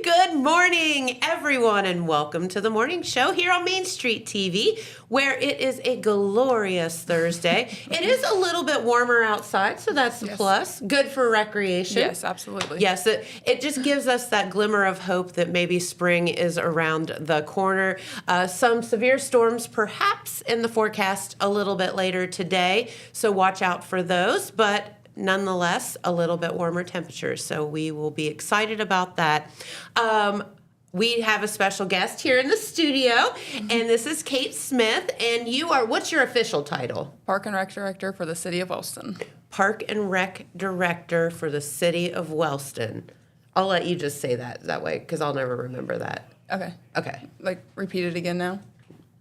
Good morning, everyone, and welcome to the morning show here on Main Street TV, where it is a glorious Thursday. It is a little bit warmer outside, so that's a plus. Good for recreation. Yes, absolutely. Yes, it just gives us that glimmer of hope that maybe spring is around the corner. Some severe storms perhaps in the forecast a little bit later today, so watch out for those, but nonetheless, a little bit warmer temperatures, so we will be excited about that. We have a special guest here in the studio, and this is Kate Smith, and you are, what's your official title? Park and Rec Director for the City of Wellston. Park and Rec Director for the City of Wellston. I'll let you just say that way, because I'll never remember that. Okay. Okay. Like, repeat it again now?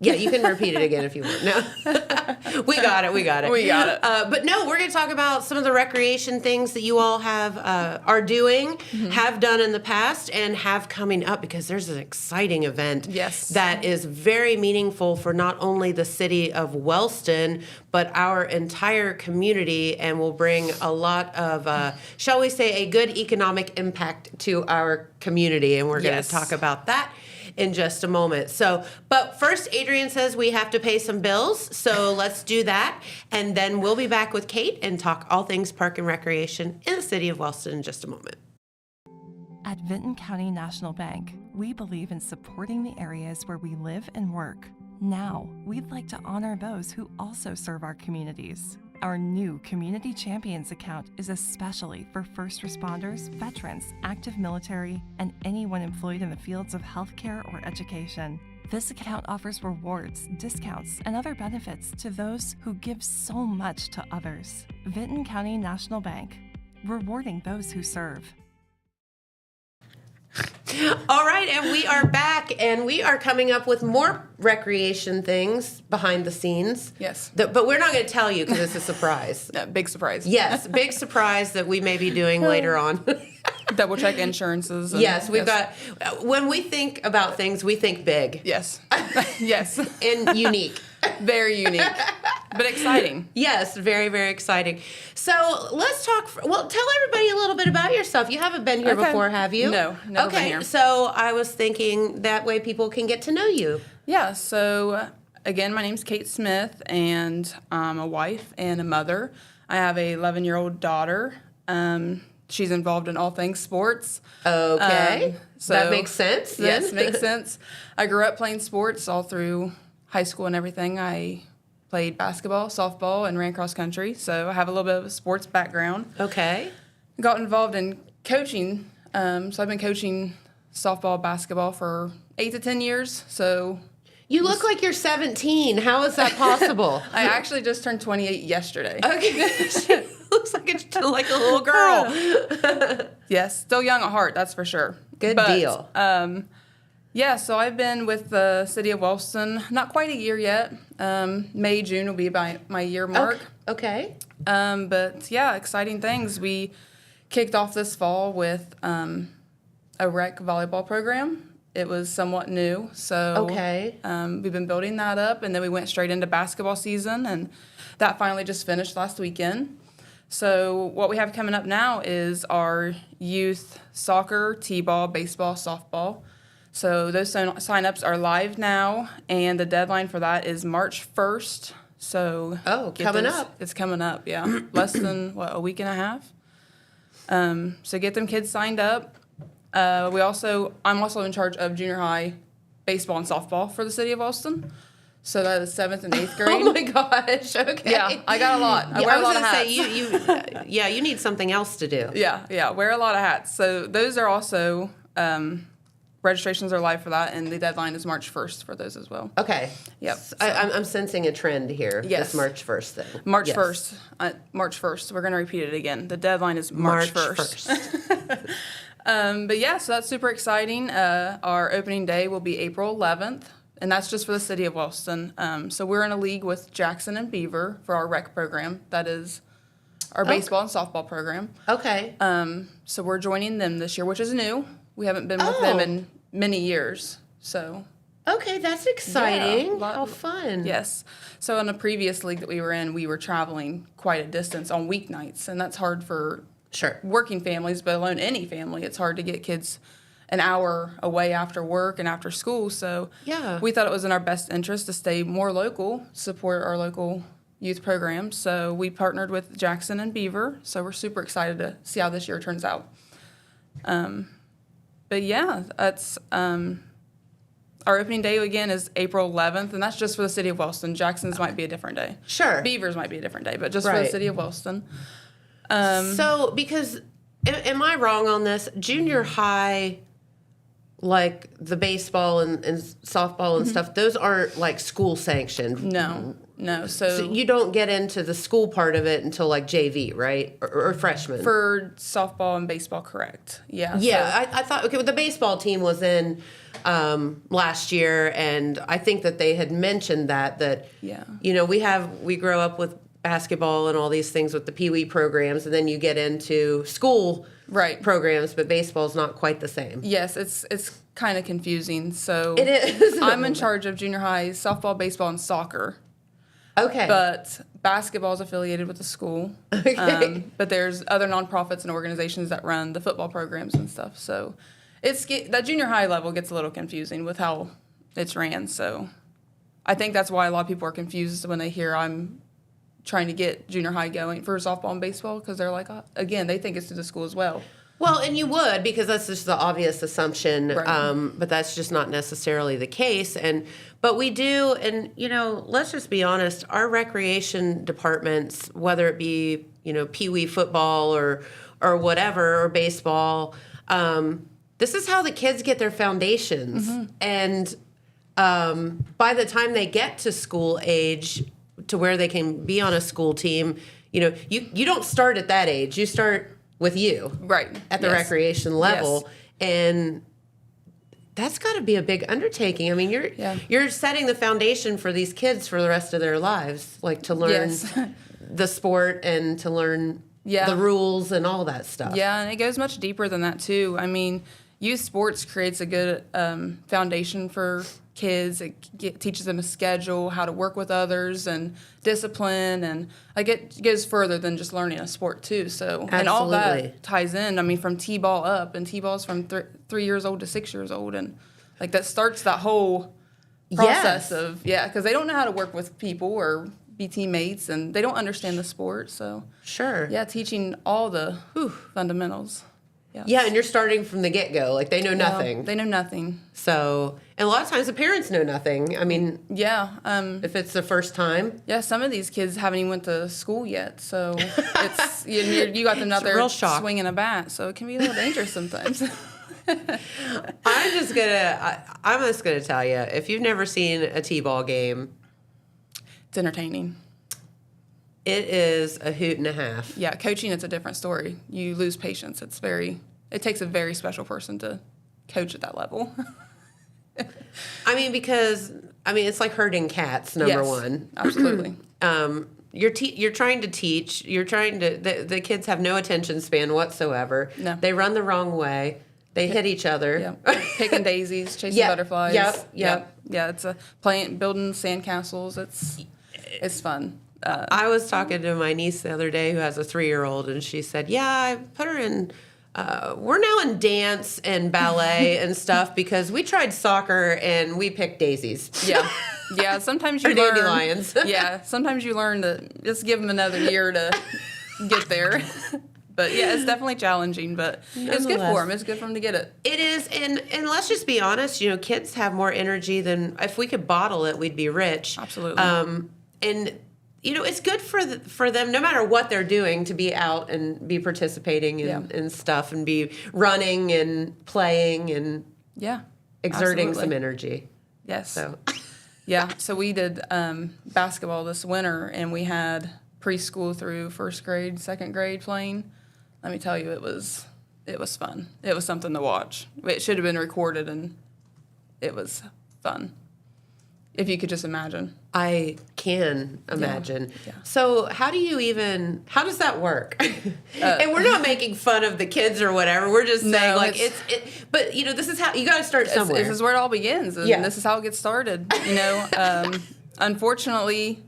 Yeah, you can repeat it again if you want. No, we got it. We got it. But no, we're going to talk about some of the recreation things that you all have are doing, have done in the past, and have coming up, because there's an exciting event that is very meaningful for not only the city of Wellston, but our entire community, and will bring a lot of, shall we say, a good economic impact to our community. And we're going to talk about that in just a moment. So, but first, Adrian says we have to pay some bills, so let's do that, and then we'll be back with Kate and talk all things park and recreation in the city of Wellston in just a moment. At Vinton County National Bank, we believe in supporting the areas where we live and work. Now, we'd like to honor those who also serve our communities. Our new Community Champions account is especially for first responders, veterans, active military, and anyone employed in the fields of healthcare or education. This account offers rewards, discounts, and other benefits to those who give so much to others. Vinton County National Bank, rewarding those who serve. All right, and we are back, and we are coming up with more recreation things behind the scenes. Yes. But we're not going to tell you because it's a surprise. Big surprise. Yes, big surprise that we may be doing later on. Double check insurances. Yes, we've got, when we think about things, we think big. Yes. Yes. And unique. Very unique, but exciting. Yes, very, very exciting. So let's talk, tell everybody a little bit about yourself. You haven't been here before, have you? No, never been here. So I was thinking that way people can get to know you. Yeah, so again, my name's Kate Smith, and I'm a wife and a mother. I have a 11-year-old daughter. She's involved in all things sports. Okay, so that makes sense then. Yes, makes sense. I grew up playing sports all through high school and everything. I played basketball, softball, and ran cross country, so I have a little bit of a sports background. Okay. Got involved in coaching, so I've been coaching softball, basketball for 8 to 10 years, so... You look like you're 17. How is that possible? I actually just turned 28 yesterday. Okay. She looks like a little girl. Yes, still young at heart, that's for sure. Good deal. Yeah, so I've been with the City of Wellston, not quite a year yet. May, June will be my year mark. Okay. But yeah, exciting things. We kicked off this fall with a rec volleyball program. It was somewhat new, so we've been building that up, and then we went straight into basketball season, and that finally just finished last weekend. So what we have coming up now is our youth soccer, t-ball, baseball, softball. So those sign-ups are live now, and the deadline for that is March 1st. So coming up. It's coming up, yeah. Less than, a week and a half? So get them kids signed up. I'm also in charge of junior high baseball and softball for the City of Wellston. So that is 7th and 8th grade. Oh my gosh! Okay. Yeah, I got a lot. I wear a lot of hats. You need something else to do. Yeah, wear a lot of hats. So those are also registrations are live for that, and the deadline is March 1st for those as well. Okay. Yep. So I'm sensing a trend here. Yes. This March 1st thing. March 1st. March 1st. We're going to repeat it again. The deadline is March 1st. But yeah, so that's super exciting. Our opening day will be April 11th, and that's just for the City of Wellston. So we're in a league with Jackson and Beaver for our rec program. That is our baseball and softball program. Okay. So we're joining them this year, which is new. We haven't been with them in many years, so. Okay, that's exciting. Yeah, how fun. Yes. So in a previous league that we were in, we were traveling quite a distance on weeknights, and that's hard for working families, but alone any family. It's hard to get kids an hour away after work and after school. So we thought it was in our best interest to stay more local, support our local youth programs. So we partnered with Jackson and Beaver. So we're super excited to see how this year turns out. But yeah, that's our opening day again is April 11th, and that's just for the city of Wellston. Jackson's might be a different day. Sure. Beaver's might be a different day, but just for the city of Wellston. So, because, am I wrong on this? Junior high, like the baseball and softball and stuff, those aren't like school sanctioned. No. So you don't get into the school part of it until like JV, right? Or freshman. For softball and baseball, correct. Yeah. Yeah, I thought, okay, well, the baseball team was in last year, and I think that they had mentioned that you know, we grow up with basketball and all these things with the Pee Wee programs, and then you get into school programs, but baseball's not quite the same. Yes, it's kind of confusing. So it is. I'm in charge of junior high softball, baseball, and soccer. Okay. But basketball is affiliated with the school. Okay. But there's other nonprofits and organizations that run the football programs and stuff. So that junior high level gets a little confusing with how it's ran. So I think that's why a lot of people are confused when they hear I'm trying to get junior high going for softball and baseball, because they're like, again, they think it's to the school as well. Well, and you would, because that's just the obvious assumption, Right. But that's just not necessarily the case. But we do, and, you know, let's just be honest, our recreation departments, whether it be, you know, Pee Wee football or whatever, or baseball, this is how the kids get their foundations. And by the time they get to school age, to where they can be on a school team, you know, you don't start at that age. You start with you, right, at the recreation level, and that's got to be a big undertaking. I mean, you're setting the foundation for these kids for the rest of their lives, like to learn the sport and to learn the rules and all that stuff. Yeah, and it goes much deeper than that too. I mean, youth sports creates a good foundation for kids. It teaches them a schedule, how to work with others, and discipline, and like it goes further than just learning a sport too. So and all that ties in. I mean, from t-ball up, and t-ball's from 3 years old to 6 years old, and like that starts that whole process of because they don't know how to work with people or be teammates, and they don't understand the sport. So teaching all the fundamentals. Yeah, and you're starting from the get-go. Like, they know nothing. They know nothing. So, and a lot of times the parents know nothing. I mean, if it's the first time. Yeah, some of these kids haven't even went to school yet. So, it's you got them out there swinging a bat. So, it can be a little dangerous sometimes. I'm just going to tell you, if you've never seen a t-ball game. It's entertaining. It is a hoot and a half. Yeah, coaching, it's a different story. You lose patience. It takes a very special person to coach at that level. I mean, it's like herding cats, number one. Absolutely. You're trying to teach. The kids have no attention span whatsoever. No. They run the wrong way. They hit each other. Yeah. Picking daisies, chasing butterflies. Yep. Yeah, it's building sandcastles. It's fun. I was talking to my niece the other day who has a 3-year-old, and she said, I put her in, we're now in dance and ballet and stuff because we tried soccer and we picked daisies. Yeah, sometimes you or learn. Dandelions. Sometimes you learn to just give them another year to get there. But yeah, it's definitely challenging, but it's good for them. It's good for them to get it. It is, and let's just be honest, you know, kids have more energy than, if we could bottle it, we'd be rich. Absolutely. And you know, it's good for them, no matter what they're doing, to be out and be participating and stuff, and be running and playing and exerting some energy. Yes. So. So we did basketball this winter, and we had preschool through first grade, second grade playing. Let me tell you, it was fun. It was something to watch. It should have been recorded, and it was fun. If you could just imagine. I can imagine. Yeah. So how does that work? And we're not making fun of the kids or whatever. We're just saying but you know, this is how, you got to start somewhere. This is where it all begins, and this is how it gets started. You know, unfortunately,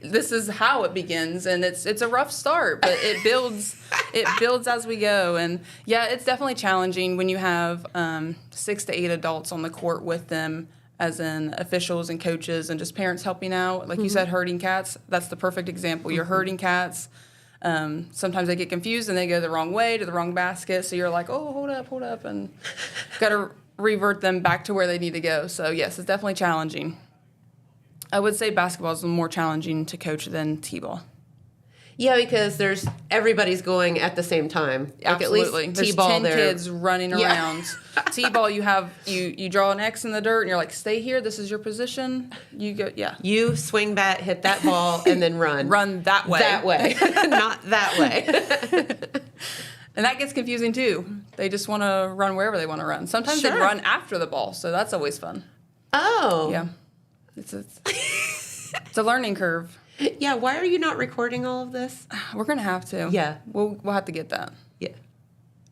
this is how it begins, and it's a rough start, but it builds it builds as we go. And yeah, it's definitely challenging when you have 6 to 8 adults on the court with them, as in officials and coaches and just parents helping out. Like you said, herding cats, that's the perfect example. You're herding cats. Sometimes they get confused and they go the wrong way to the wrong basket. So you're like, oh, hold up, and got to revert them back to where they need to go. So yes, it's definitely challenging. I would say basketball is more challenging to coach than t-ball. Yeah, because everybody's going at the same time. Like Absolutely. At least There's t-ball 10 there. kids running around. T-ball, you draw an X in the dirt and you're like, stay here, this is your position. You go, yeah. You swing bat, hit that ball, and then run. Run that way. That way, not that way. And that gets confusing too. They just want to run wherever they want to run. Sometimes they run after the ball, so that's always fun. Oh. Yeah. It's a learning curve. Yeah, why are you not recording all of this? We're going to have to. Yeah. We'll have to get that. Yeah,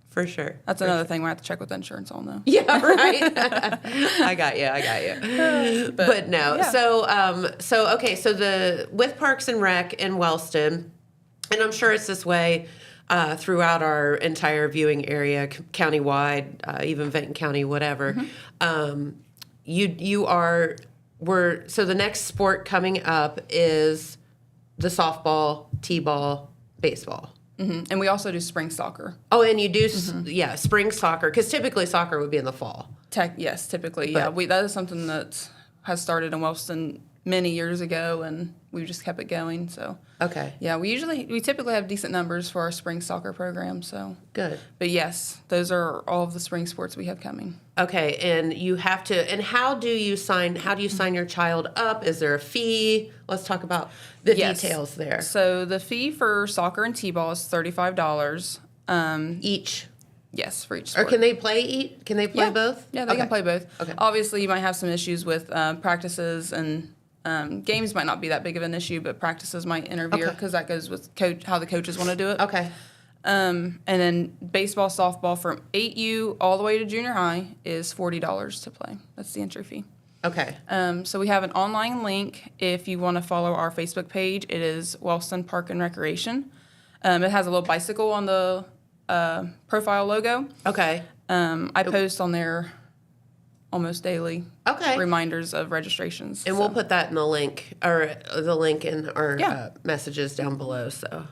for sure. That's another thing we have to check with insurance on, though. Yeah, right. I got you. But no. Yeah. So with Parks and Rec in Wellston, and I'm sure it's this way throughout our entire viewing area, countywide, even Benton County, whatever. So the next sport coming up is the softball, t-ball, baseball. And we also do spring soccer. Oh, and you do, spring soccer, because typically soccer would be in the fall. Yes, typically, yeah. That is something that has started in Wellston many years ago, and we've just kept it going. So okay, yeah, we typically have decent numbers for our spring soccer program. So good. But yes, those are all of the spring sports we have coming. Okay, and you have to. And how do you sign your child up? Is there a fee? Let's talk about the details there. So the fee for soccer and t-ball is $35 each. Yes, for each sport. Or can they play both? Yeah, they can play both. Okay. Obviously, you might have some issues with practices, and games might not be that big of an issue, but practices might interfere because that goes with how the coaches want to do it. Okay. And then baseball, softball from 8U all the way to junior high is $40 to play. That's the entry fee. Okay. So we have an online link if you want to follow our Facebook page. It is Wellston Park and Recreation. It has a little bicycle on the profile logo. Okay. I post on there almost daily. Okay. Reminders of registrations. And we'll put that in the link in our messages down below. So.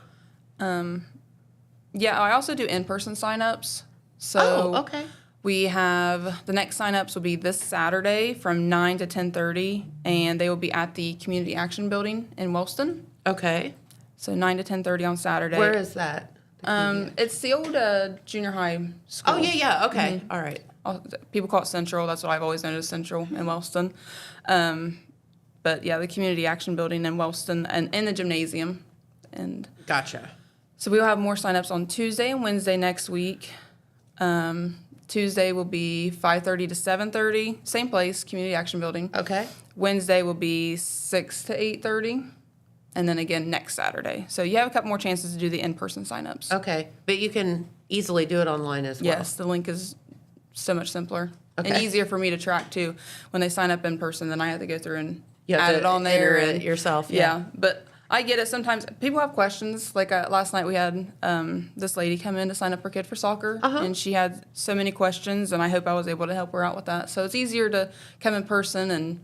Yeah, I also do in-person sign-ups. So we have the next sign-ups will be this Saturday from 9 to 10:30, and they will be at the Community Action Building in Wellston. Okay. So 9 to 10:30 on Saturday. Where is that? It's the old junior high school. Oh, yeah. Okay. All right. People call it Central. That's what I've always known as Central in Wellston. But yeah, the Community Action Building in Wellston and in the gymnasium. And gotcha. So we will have more signups on Tuesday and Wednesday next week. Tuesday will be 5:30 to 7:30, same place, Community Action Building. Okay. Wednesday will be 6 to 8:30, and then again next Saturday. So you have a couple more chances to do the in-person signups. Okay, but you can easily do it online as well. Yes, the link is so much simpler and easier for me to track too. When they sign up in person, then I have to go through and add it on there enter it yourself. Yeah, but I get it. Sometimes people have questions. Like last night we had this lady come in to sign up her kid for soccer, and she had so many questions, and I hope I was able to help her out with that. So it's easier to come in person, and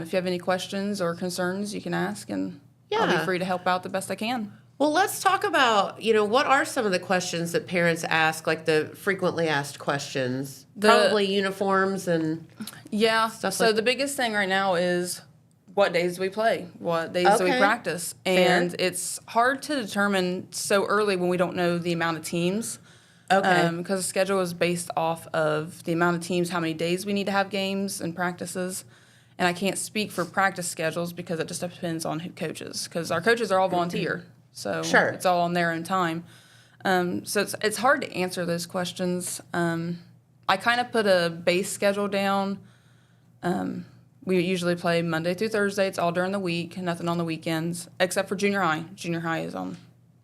if you have any questions or concerns, you can ask, and I'll be free to help out the best I can. Well, let's talk about, what are some of the questions that parents ask, like the frequently asked questions? Probably uniforms and stuff so the biggest thing right now is, what days do we play? What days do we practice? And it's hard to determine so early when we don't know the amount of teams. Okay. Because the schedule is based off of the amount of teams, how many days we need to have games and practices. And I can't speak for practice schedules because it just depends on who coaches. Because our coaches are all volunteer. So it's all on their own time. So it's hard to answer those questions. I kind of put a base schedule down. We usually play Monday through Thursday. It's all during the week, nothing on the weekends, except for junior high. Junior high is on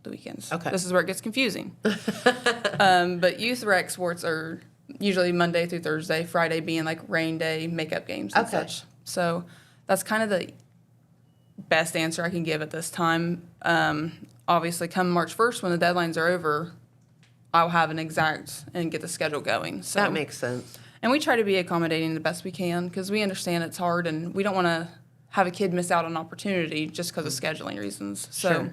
the weekends. Okay. This is where it gets confusing. But youth rec sports are usually Monday through Thursday, Friday being like rain day, makeup games and such. So that's kind of the best answer I can give at this time. obviously come March 1st when the deadlines are over, I'll have an exact and get the schedule going. So that makes sense. And we try to be accommodating the best we can because we understand it's hard and we don't want to have a kid miss out on opportunity just because of scheduling reasons. So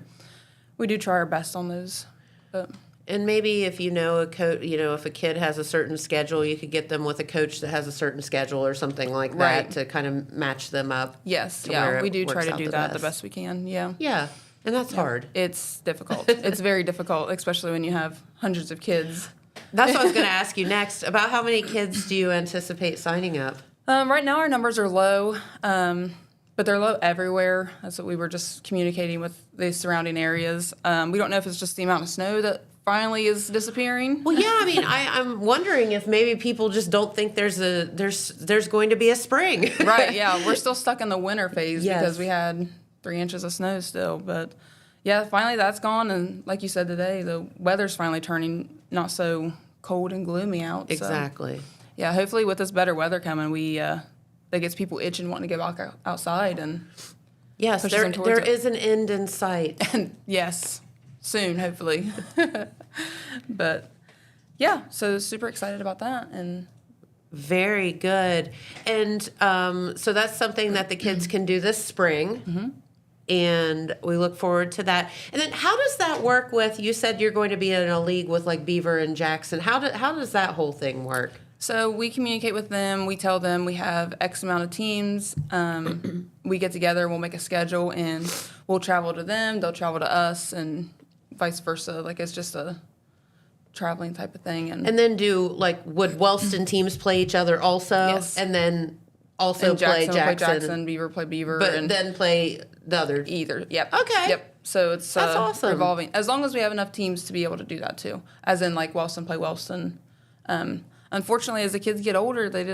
we do try our best on those. But. And maybe if if a kid has a certain schedule, you could get them with a coach that has a certain schedule or something like that to kind of match them up. Yes, we do try to do that the best we can. Yeah. Yeah, and that's hard. It's difficult. It's very difficult, especially when you have hundreds of kids. That's what I was going to ask you next. About how many kids do you anticipate signing up? Right now our numbers are low, but they're low everywhere. That's what we were just communicating with the surrounding areas. We don't know if it's just the amount of snow that finally is disappearing. Well, yeah, I mean, I'm wondering if maybe people just don't think there's going to be a spring. Right, yeah. We're still stuck in the winter phase because we had 3 inches of snow still. But, yeah, finally that's gone. And like you said today, the weather's finally turning not so cold and gloomy out. Exactly. So, yeah, hopefully with this better weather coming, that gets people itching, wanting to get back outside. And yes, there is an end in sight. And yes. Soon, hopefully. But, yeah, so super excited about that. And very good. And so that's something that the kids can do this spring. Mm-hmm. And we look forward to that. And then how does that work with, you said you're going to be in a league with like Beaver and Jackson. How does that whole thing work? So we communicate with them. We tell them we have X amount of teams. We get together, we'll make a schedule, and we'll travel to them. They'll travel to us, and vice versa. Like, it's just a traveling type of thing. And then would Wellston teams play each other also? Yes. And then also Jackson play Jackson, Beaver play Beaver. But and then play the other. Either, yep. Okay. Yep. So it's that's awesome. revolving. As long as we have enough teams to be able to do that too. As in, like, Wellston play Wellston. Unfortunately, as the kids get older, they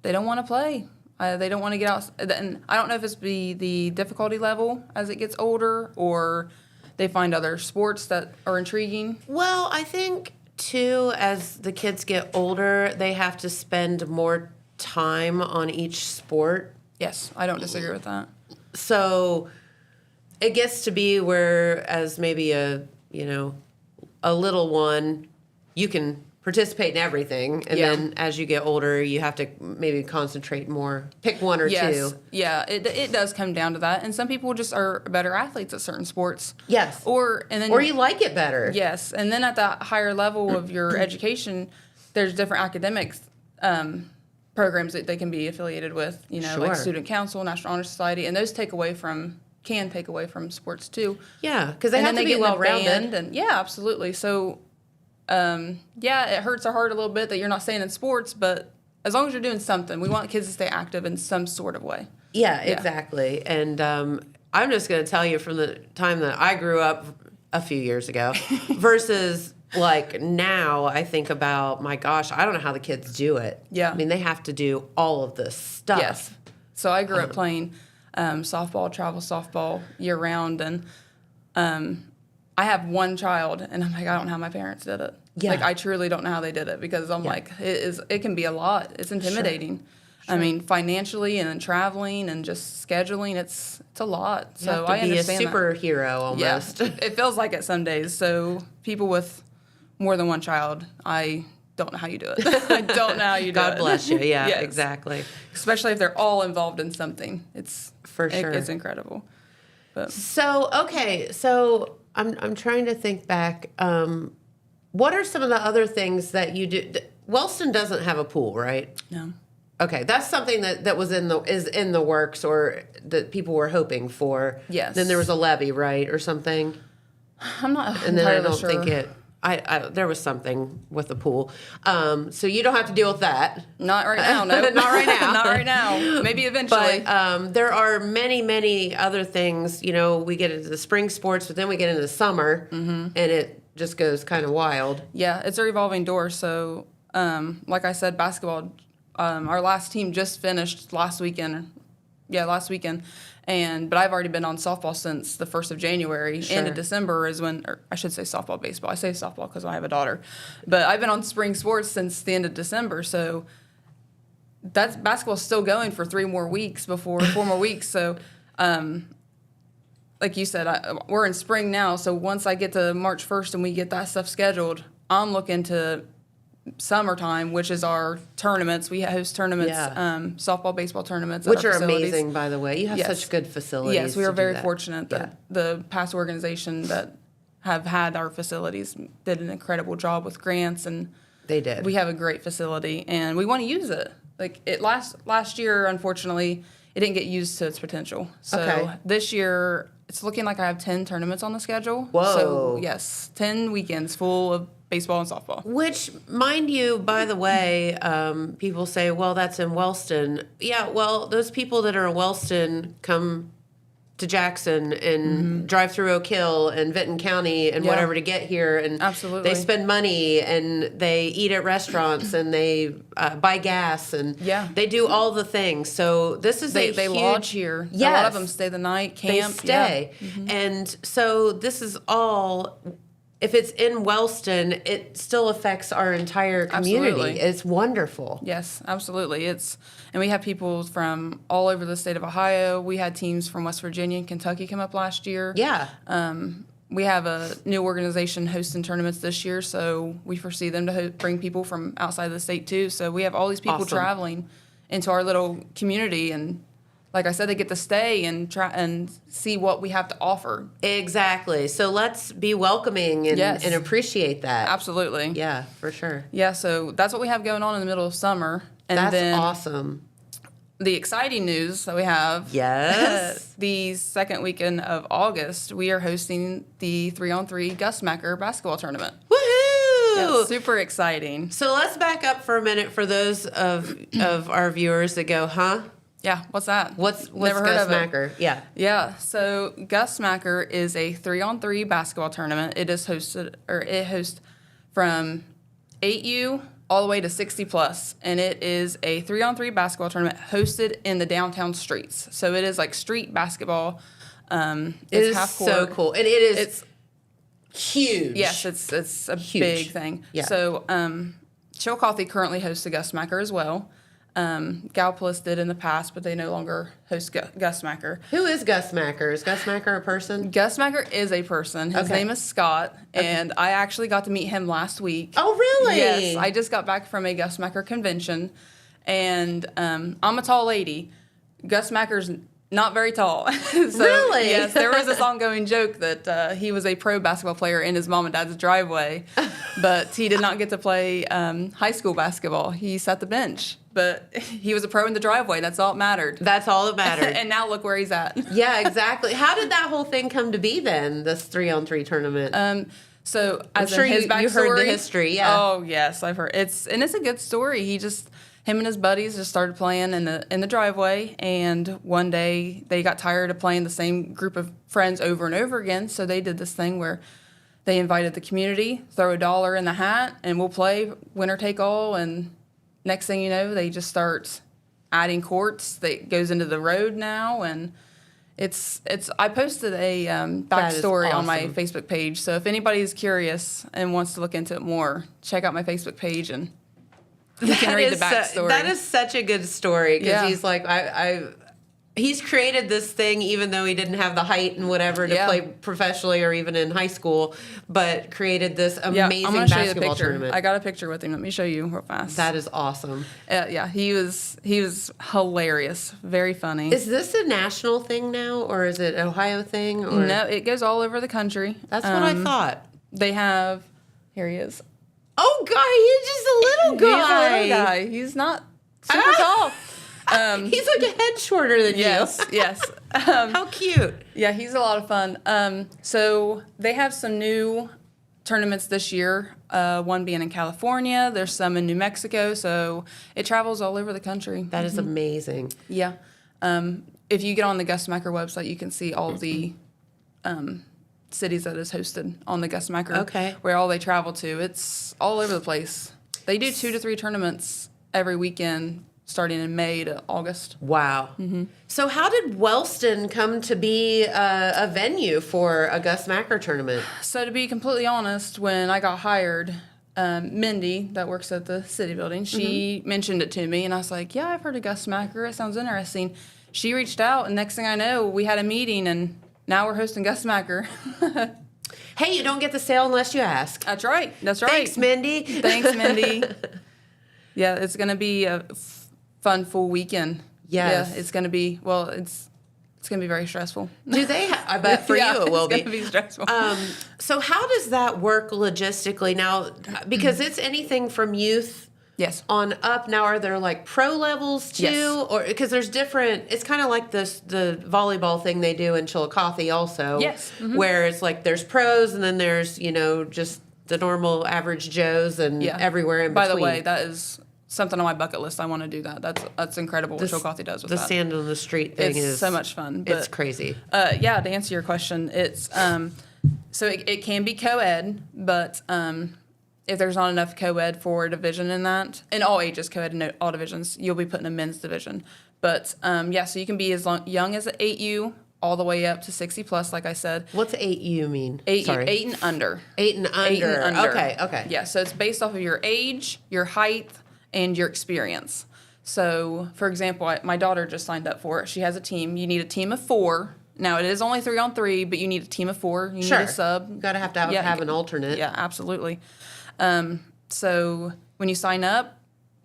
don't want to play. They don't want to get out. And I don't know if it's the difficulty level as it gets older, or they find other sports that are intriguing. Well, I think, too, as the kids get older, they have to spend more time on each sport. Yes, I don't disagree with that. So it gets to be where, as maybe a little one, you can participate in everything, and then as you get older, you have to maybe concentrate more, pick one or two. Yeah, it does come down to that, and some people just are better athletes at certain sports. Yes, or you like it better. Yes, and then at the higher level of your education, there's different academics programs that they can be affiliated with. Like Student Council, National Honor Society, and those can take away from sports too. Yeah, because they have to be well-rounded. And yeah, absolutely. So. It hurts our heart a little bit that you're not staying in sports, but as long as you're doing something, we want kids to stay active in some sort of way. Yeah, exactly. And I'm just going to tell you from the time that I grew up a few years ago versus like now, I think about, my gosh, I don't know how the kids do it. Yeah. I mean, they have to do all of this stuff. Yes. So I grew up playing softball, travel softball year round, and I have one child, and I'm like, I don't know how my parents did it. Yeah. Like, I truly don't know how they did it, because I'm like, it can be a lot. It's intimidating. Sure. I mean, financially, and then traveling and just scheduling, it's a lot. So I understand be a superhero almost. Yeah, it feels like it some days. So people with more than one child, I don't know how you do it. I don't know how you do it. God bless you. Yeah, yes. Exactly. Especially if they're all involved in something. For sure. It's incredible. But. So I'm trying to think back. What are some of the other things that you do? Wellston doesn't have a pool, right? No. Okay, that's something that is in the works, or that people were hoping for. Yes. Then there was a levy, right, or something. I'm not and entirely then I don't sure. think it. There was something with the pool. So you don't have to deal with that. Not right now, no. Not right now. Not right now. Maybe eventually. But there are many, many other things. We get into the spring sports, but then we get into the summer, and it just goes kind of wild. Yeah, it's a revolving door. So, like I said, basketball, our last team just finished last weekend. Yeah, last weekend. But I've already been on softball since the 1st of January. Sure. End of December is when, or I should say softball, baseball. I say softball because I have a daughter. But I've been on spring sports since the end of December. So basketball's still going for 4 more weeks. So like you said, we're in spring now, so once I get to March 1st and we get that stuff scheduled, I'm looking to summertime, which is our tournaments. We host tournaments, softball, baseball tournaments. Which are amazing, by the way. You have such good facilities. Yes, we are very fortunate that the past organization that have had our facilities did an incredible job with grants, and they did. We have a great facility, and we want to use it. Like last year, unfortunately, it didn't get used to its potential. So this year, it's looking like I have 10 tournaments on the schedule. Whoa. So, yes, 10 weekends full of baseball and softball. Which, mind you, by the way, people say, well, that's in Wellston. Yeah, well, those people that are in Wellston come to Jackson and drive through Oak Hill and Vinton County and whatever to get here. And absolutely, they spend money and they eat at restaurants and they buy gas and they do all the things. So this is they huge, lodge here. Yes. A lot of them stay the night, camp. They stay. And so this is all... If it's in Wellston, it still affects our entire community. Absolutely. It's wonderful. Yes, absolutely. And we have people from all over the state of Ohio. We had teams from West Virginia and Kentucky come up last year. Yeah. We have a new organization hosting tournaments this year, so we foresee them to bring people from outside of the state too. So we have all these people traveling into our little community, and like I said, they get to stay and try and see what we have to offer. Exactly. So let's be welcoming and appreciate that. Absolutely. Yeah, for sure. Yeah, so that's what we have going on in the middle of summer. And that's then awesome. The exciting news that we have. Yes. The second weekend of August, we are hosting the 3-on-3 Gus Macker basketball tournament. Woohoo! Yeah, super exciting. So let's back up for a minute for those of our viewers that go, huh? Yeah, what's that? What's Gus Macker? Yeah. Yeah, so Gus Macker is a 3-on-3 basketball tournament. It hosts from 8U all the way to 60 plus, and it is a 3-on-3 basketball tournament hosted in the downtown streets. So it is like street basketball. It is half court. So cool, and it's huge. Yes, it's a huge. Big thing. Yeah. So Chillicothe currently hosts the Gus Macker as well. Gallipolis did in the past, but they no longer host Gus Macker. Who is Gus Macker? Is Gus Macker a person? Gus Macker is a person. His name is Scott, and I actually got to meet him last week. Oh, really? Yes. I just got back from a Gus Macker convention, and I'm a tall lady. Gus Macker's not very tall. So, really? Yes, there was this ongoing joke that he was a pro basketball player in his mom and dad's driveway, but he did not get to play high school basketball. He sat the bench. But he was a pro in the driveway. That's all that mattered. That's all that mattered. And now look where he's at. Yeah, exactly. How did that whole thing come to be then, this 3-on-3 tournament? So I'm sure you heard the history, yeah. Oh, yes, I've heard. It's a good story. Him and his buddies just started playing in the driveway, and one day they got tired of playing the same group of friends over and over again, so they did this thing where they invited the community, throw $1 in the hat, and we'll play winner take all, and next thing you know, they just start adding courts that goes into the road now, and it's. I posted a backstory on my Facebook page, so if anybody's curious and wants to look into it more, check out my Facebook page and you can read the backstory. That is such a good story because he's like, he's created this thing even though he didn't have the height and whatever to play professionally or even in high school, but created this amazing basketball tournament. I got a picture with him. Let me show you real fast. That is awesome. Yeah, he was hilarious, very funny. Is this a national thing now, or is it an Ohio thing? Or? No, it goes all over the country. That's what I thought. They have. Here he is. Oh, God, he's just a little guy. He's a little guy. He's not super tall. He's like a head shorter than you. Yes. How cute. Yeah, he's a lot of fun. So they have some new tournaments this year, one being in California. There's some in New Mexico, so it travels all over the country. That is amazing. Yeah. If you get on the Gus Macker website, you can see all of the cities that is hosted on the Gus Macker, where all they travel to. It's all over the place. They do 2 to 3 tournaments every weekend, starting in May to August. Wow. Mm-hmm. So how did Wellston come to be a venue for a Gus Macker tournament? So to be completely honest, when I got hired, Mindy, that works at the city building, she mentioned it to me, and I was like, yeah, I've heard of Gus Macker. It sounds interesting. She reached out, and next thing I know, we had a meeting, and now we're hosting Gus Macker. Hey, you don't get the sale unless you ask. That's right. That's right. Thanks, Mindy. Thanks, Mindy. Yeah, it's going to be a fun, full weekend. Yes. Yeah, it's going to be, well, it's going to be very stressful. Do they? I bet for you it will be. It's going to be stressful. So how does that work logistically now? Because it's anything from youth on up. Now, are there like pro levels too? Yes. Or because there's different, it's kind of like the volleyball thing they do in Chillicothe also. Yes. Mm-hmm. Where it's like there's pros and then there's, just the normal average Joes and everywhere in between. By the way, that is something on my bucket list. I want to do that. That's incredible what Chillicothe does with that. The stand on the street thing is so much fun. But it's crazy. Yeah, to answer your question, it's so it can be co-ed, but if there's not enough co-ed for a division in all ages, co-ed in all divisions, you'll be put in a men's division. But so you can be as young as an 8U all the way up to 60 plus, like I said. What's 8U mean? 8 and under. 8 and under. 8 and under. Okay. Yeah, so it's based off of your age, your height, and your experience. So, for example, my daughter just signed up for it. She has a team. You need a team of 4. Now, it is only 3-on-3, but you need a team of 4. You need a sub. Got to have an alternate. Yeah, absolutely. So when you sign up,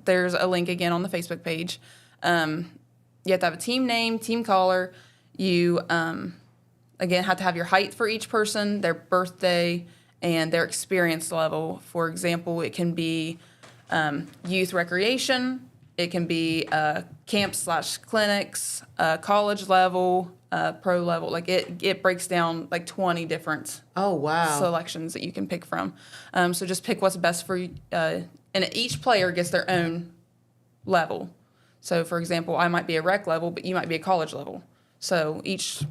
there's a link again on the Facebook page. You have to have a team name, team caller. You, again, have to have your height for each person, their birthday, and their experience level. For example, it can be youth recreation. It can be camp/clinics, college level, pro level. Like it breaks down like 20 different selections that you can pick from. So just pick what's best for you. And each player gets their own level. So for example, I might be a rec level, but you might be a college level. So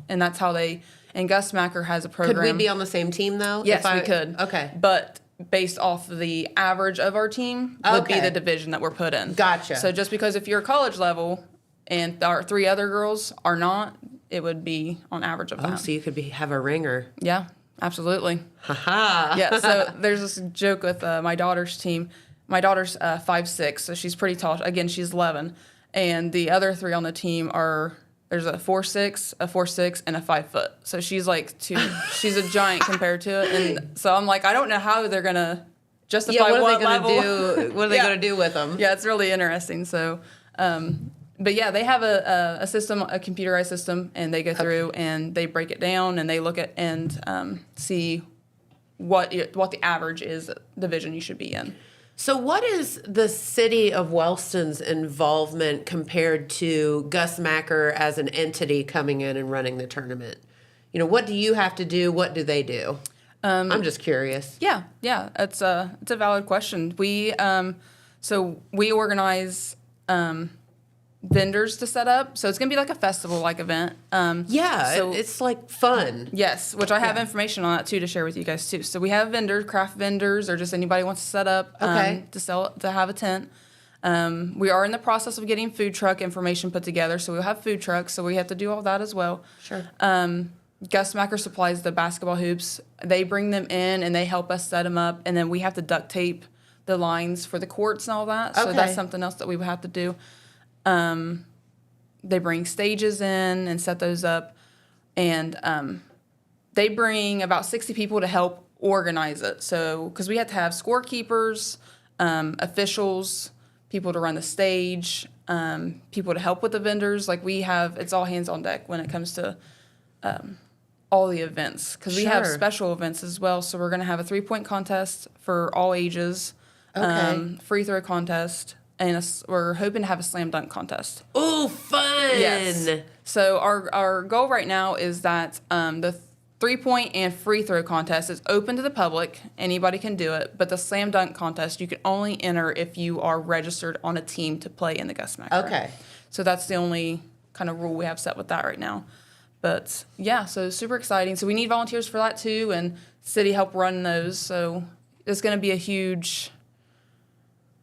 and that's how and Gus Macker has a program. Could we be on the same team though? Yes, we could. Okay. But based off the average of our team would be the division that we're put in. Gotcha. So just because if you're a college level and our 3 other girls are not, it would be on average of that. Oh, so you could have a ringer. Yeah, absolutely. Ha-ha. Yeah, so there's this joke with my daughter's team. My daughter's 5'6", so she's pretty tall. Again, she's 11. And the other 3 on the team there's a 4'6", a 4'6", and a 5 foot. So she's like she's a giant compared to it. And so I'm like, I don't know how they're going to justify what what are they level. What are they going to do with them? Yeah, it's really interesting. So, but yeah, they have a system, a computerized system, and they go through and they break it down and they look at and see what the average is division you should be in. So what is the city of Wellston's involvement compared to Gus Macker as an entity coming in and running the tournament? What do you have to do? What do they do? I'm just curious. Yeah, it's a valid question. We organize vendors to set up, so it's gonna be like a festival-like event. It's like fun. Yes, which I have information on that too to share with you guys too. So we have vendors, craft vendors, or just anybody wants to set up to have a tent. We are in the process of getting food truck information put together, so we'll have food trucks. So we have to do all that as well. Sure. Gus Macker supplies the basketball hoops. They bring them in and they help us set them up, and then we have to duct tape the lines for the courts and all that. So that's something else that we would have to do. They bring stages in and set those up, and they bring about 60 people to help organize it. So, because we have to have scorekeepers, officials, people to run the stage, people to help with the vendors. Like it's all hands on deck when it comes to all the events, because we have special events as well. So we're going to have a 3-point contest for all ages, free throw contest. And we're hoping to have a slam dunk contest. Oh, fun! Yes. So our goal right now is that the 3-point and free throw contest is open to the public. Anybody can do it. But the slam dunk contest, you can only enter if you are registered on a team to play in the Gus Macker. Okay. So that's the only kind of rule we have set with that right now. But, yeah, so super exciting. So we need volunteers for that, too, and city help run those. So it's going to be a huge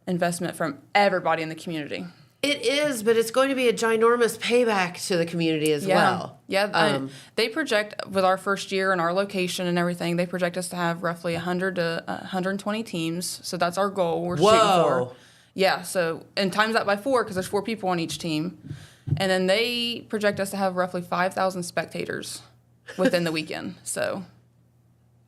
investment from everybody in the community. It is, but it's going to be a ginormous payback to the community as well. Yeah, they project, with our first year and our location and everything, they project us to have roughly 100 to 120 teams. So that's our goal we're shooting for. Yeah, so, and times that by 4 because there's 4 people on each team. And then they project us to have roughly 5,000 spectators. within the weekend. So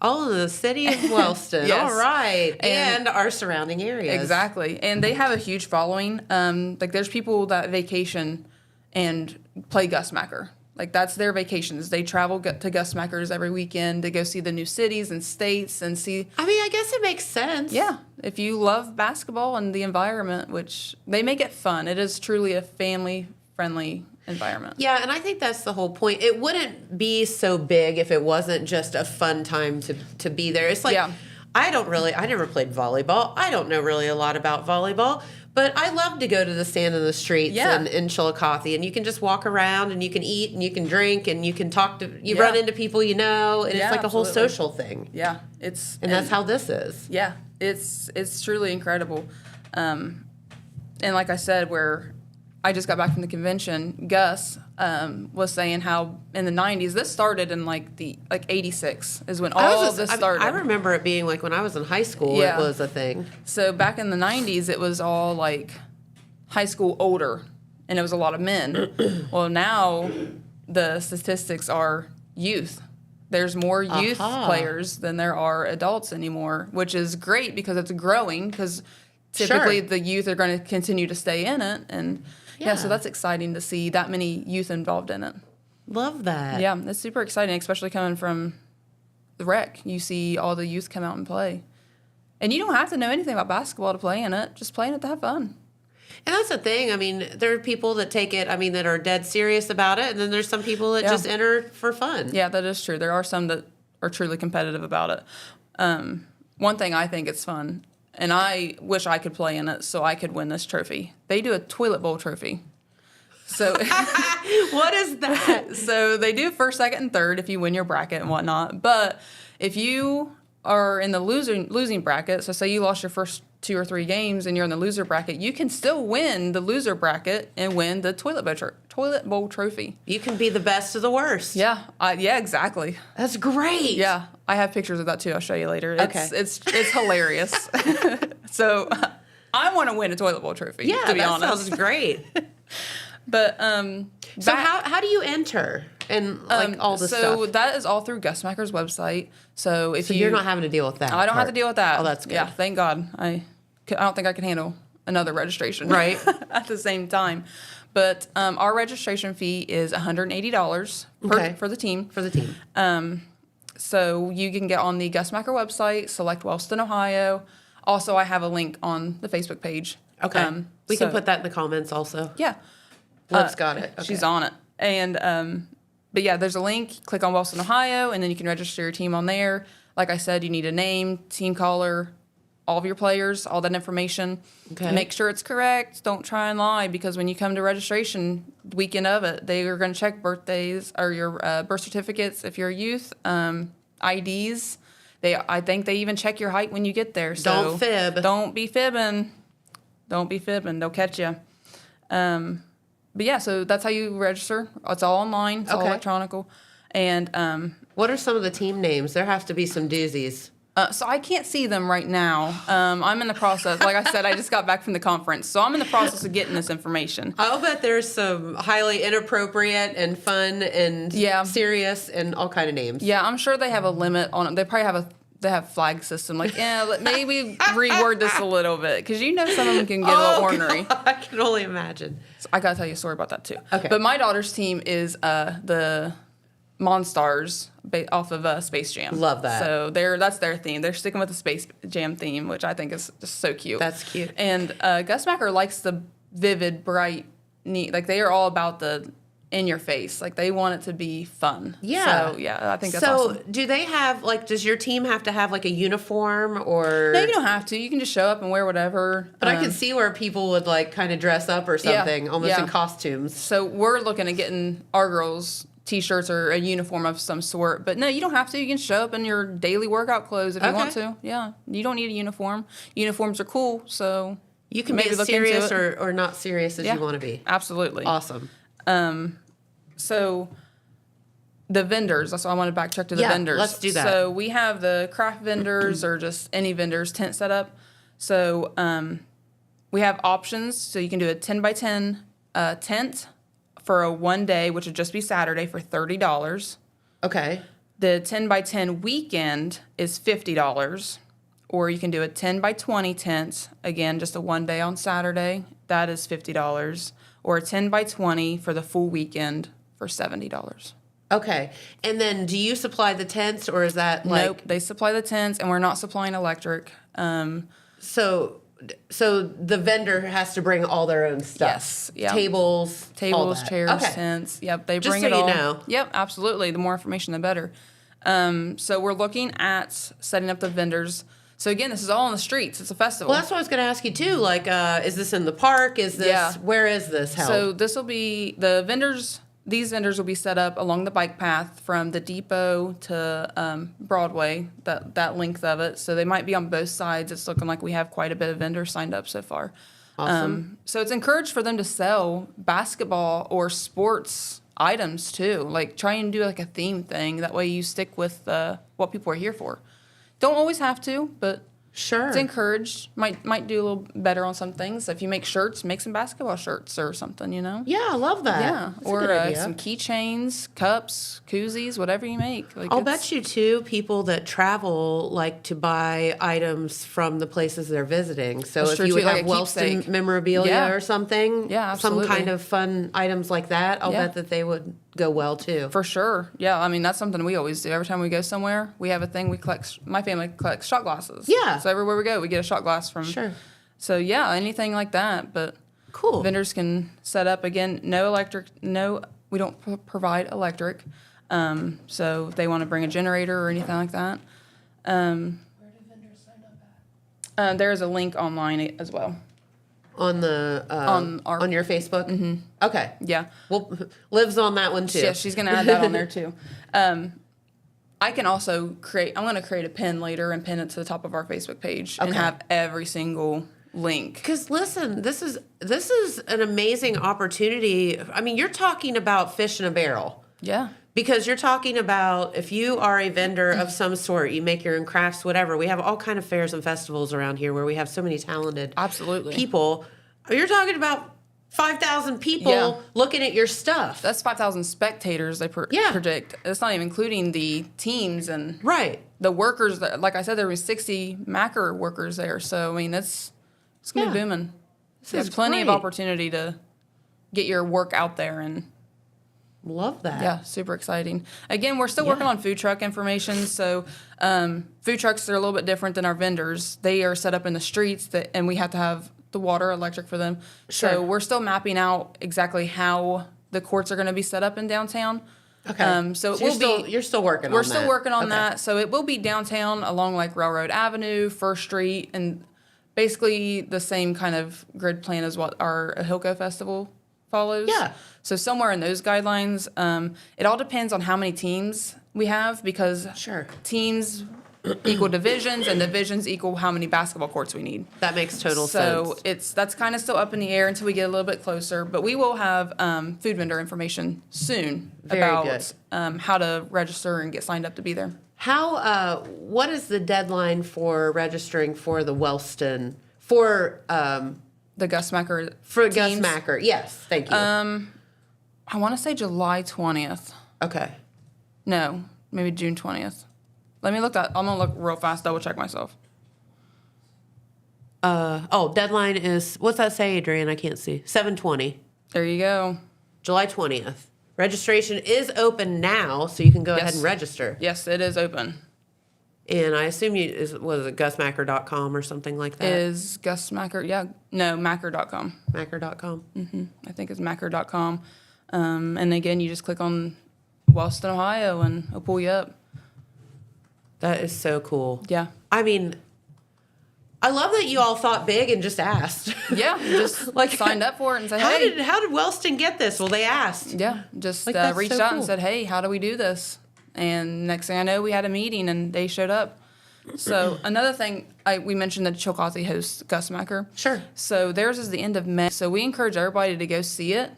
all in the city of Wellston. Yes. All right. And our surrounding areas. Exactly. And they have a huge following. Like there's people that vacation and play Gusmacker. Like that's their vacations. They travel to Gusmackers every weekend to go see the new cities and states and see. I mean, I guess it makes sense. Yeah. If you love basketball and the environment, which they make it fun. It is truly a family-friendly environment. Yeah, and I think that's the whole point. It wouldn't be so big if it wasn't just a fun time to be there. It's like, I never played volleyball. I don't know really a lot about volleyball, but I love to go to the stand in the streets in Chillicothe, and you can just walk around and you can eat and you can drink and you can talk to, run into people you know, and it's like a whole social thing. Yeah, and that's how this is. Yeah, it's truly incredible. And like I said, where I just got back from the convention, Gus was saying how in the 90s, this started in like 86 is when all this started. I remember it being like when I was in high school, it was a thing. So back in the 90s, it was all like high school older, and it was a lot of men. Well, now the statistics are youth. There's more youth players than there are adults anymore, which is great because it's growing because typically the youth are going to continue to stay in it. And so that's exciting to see that many youth involved in it. Love that. Yeah, it's super exciting, especially coming from the rec. You see all the youth come out and play. And you don't have to know anything about basketball to play in it. Just play in it to have fun. And that's the thing. I mean, there are people that take it, that are dead serious about it. And then there's some people that just enter for fun. Yeah, that is true. There are some that are truly competitive about it. One thing I think it's fun, and I wish I could play in it so I could win this trophy. They do a toilet bowl trophy. So what is that? So they do first, second, and third if you win your bracket and whatnot. But if you are in the losing bracket, so say you lost your first 2 or 3 games and you're in the loser bracket, you can still win the loser bracket and win the toilet bowl trophy. You can be the best of the worst. Yeah, exactly. That's great. Yeah, I have pictures of that too. I'll show you later. It's hilarious. So I want to win a toilet bowl trophy. Yeah, to be that honest. sounds great. But so how do you enter and all this stuff? So that is all through Gusmacker's website. So you're not having to deal with that. I don't have to deal with that. Oh, that's good. Yeah, thank God. I don't think I can handle another registration right at the same time. But our registration fee is $180 for the team. For the team. So you can get on the Gusmacker website, select Wellston, Ohio. Also, I have a link on the Facebook page. Okay. We can put that in the comments also. Yeah. Liv's got it. Okay. She's on it. And, but yeah, there's a link. Click on Wellston, Ohio, and then you can register your team on there. Like I said, you need a name, team caller, all of your players, all that information. Okay. Make sure it's correct. Don't try and lie, because when you come to registration, the weekend of it, they are going to check birthdays or your birth certificates if you're a youth, IDs. I think they even check your height when you get there. So don't fib. Don't be fibbing. Don't be fibbing. They'll catch you. But yeah, so that's how you register. It's all online. It's all electronical. And what are some of the team names? There has to be some doozies. So I can't see them right now. I'm in the process. Like I said, I just got back from the conference, so I'm in the process of getting this information. I'll bet there's some highly inappropriate and fun and serious and all kind of names. Yeah, I'm sure they have a limit on it. They probably have flag system. Like, maybe reword this a little bit, because some of them can get a little ornery. God, I can only imagine. So I gotta tell you a story about that too. Okay. But my daughter's team is the Monstars off of Space Jam. Love that. So that's their theme. They're sticking with the Space Jam theme, which I think is just so cute. That's cute. And Gusmacker likes the vivid, bright, neat. Like, they are all about the in your face. Like, they want it to be fun. Yeah. So I think that's awesome. So do they have does your team have to have a uniform or? No, you don't have to. You can just show up and wear whatever. But I can see where people would kind of dress up or something, almost in costumes. So we're looking at getting our girls T-shirts or a uniform of some sort. But no, you don't have to. You can show up in your daily workout clothes if you want to. Yeah, you don't need a uniform. Uniforms are cool, so you can be as serious or not serious as you want to be. Absolutely. Awesome. So the vendors, that's why I want to backtrack to the vendors. Let's do that. So we have the craft vendors or just any vendors tent set up. So we have options. So you can do a 10 by 10 tent for a one day, which would just be Saturday, for $30. Okay. The 10 by 10 weekend is $50, or you can do a 10 by 20 tent, again, just a one day on Saturday, that is $50, or a 10 by 20 for the full weekend for $70. Okay. And then do you supply the tents, or is that like... Nope, they supply the tents, and we're not supplying electric. So the vendor has to bring all their own stuff. Yes. Yep. Tables, all that. chairs, Okay. tents. Yep, they Just bring so it all. you know. Yep, absolutely. The more information, the better. So we're looking at setting up the vendors. So again, this is all on the streets. It's a festival. Well, that's what I was going to ask you too. Like, is this in the park? Is this where is this held? So this will be the vendors. These vendors will be set up along the bike path from the depot to Broadway, that length of it. So they might be on both sides. It's looking like we have quite a bit of vendors signed up so far. Awesome. So it's encouraged for them to sell basketball or sports items too. Like try and do like a theme thing. That way you stick with what people are here for. Don't always have to, but sure, it's encouraged. Might do a little better on some things. If you make shirts, make some basketball shirts or something, you know? Yeah, I love that. Yeah, That's or a good idea. some keychains, cups, koozies, whatever you make. Like I'll bet you too, people that travel like to buy items from the places they're visiting. So That's if true, you would too, like have a Wellston keepsake. memorabilia Yeah. or something, Yeah, some absolutely. kind of fun items like that, I'll Yeah. bet that they would go well too. For sure. Yeah, I mean, that's something we always do. Every time we go somewhere, we have a thing. My family collects shot glasses. Yeah. So everywhere we go, we get a shot glass from. Sure. So yeah, anything like that. But Cool. vendors can set up, again, no electric, we don't provide electric. So if they want to bring a generator or anything like that. Where do vendors sign up at? There's a link online as well. On the on your Facebook? Mm-hmm. Okay. Yeah. Well, Liv's on that one too. Yeah, she's going to add that on there too. I can also I'm going to create a pin later and pin it to the top of our Facebook page and have every single link. Because listen, this is an amazing opportunity. I mean, you're talking about fish in a barrel. Yeah. Because you're talking about if you are a vendor of some sort, you make your own crafts, whatever. We have all kind of fairs and festivals around here where we have so many talented Absolutely. people. You're talking about 5,000 people looking at your stuff. That's 5,000 spectators they predict. It's not even including the teams and Right. the workers. Like I said, there was 60 Macker workers there. So, I mean, it's going to be booming. There's plenty of opportunity to get your work out there and Love that. yeah, super exciting. Again, we're still working on food truck information. So food trucks are a little bit different than our vendors. They are set up in the streets and we have to have the water, electric for them. Sure. So we're still mapping out exactly how the courts are going to be set up in downtown. Okay. So you're still working on that. We're still working on that. So it will be downtown along like Railroad Avenue, First Street, and basically the same kind of grid plan as what our Ahilco Festival follows. Yeah. So somewhere in those guidelines, it all depends on how many teams we have because teams equal divisions and divisions equal how many basketball courts we need. That makes total So sense. that's kind of still up in the air until we get a little bit closer. But we will have food vendor information soon about how to register and get signed up to be there. What is the deadline for registering for the Wellston for The Gus Macker Gus teams? Macker? Yes, thank you. I want to say July 20th. Okay. No, maybe June 20th. Let me look that. I'm going to look real fast, double check myself. Deadline is, what's that say, Adrian? I can't see. 7/20. There you go. July 20th. Registration is open now, so you can go ahead and register. Yes, it is open. And I assume was it gusmacker.com or something like that? Is Gus Macker? Yeah. No, Macker.com. Macker.com. I think it's Macker.com. And again, you just click on Wellston, Ohio, and it'll pull you up. That is so cool. Yeah. I mean, I love that you all thought big and just asked. Yeah, just like signed up for it and said, hey. How did Wellston get this? Well, they asked. Yeah, just that's reached so out cool. and said, hey, how do we do this? And next thing I know, we had a meeting and they showed up. So another thing, we mentioned that Chillicothe hosts Gus Macker. Sure. So theirs is the end of May. So we encourage everybody to go see it.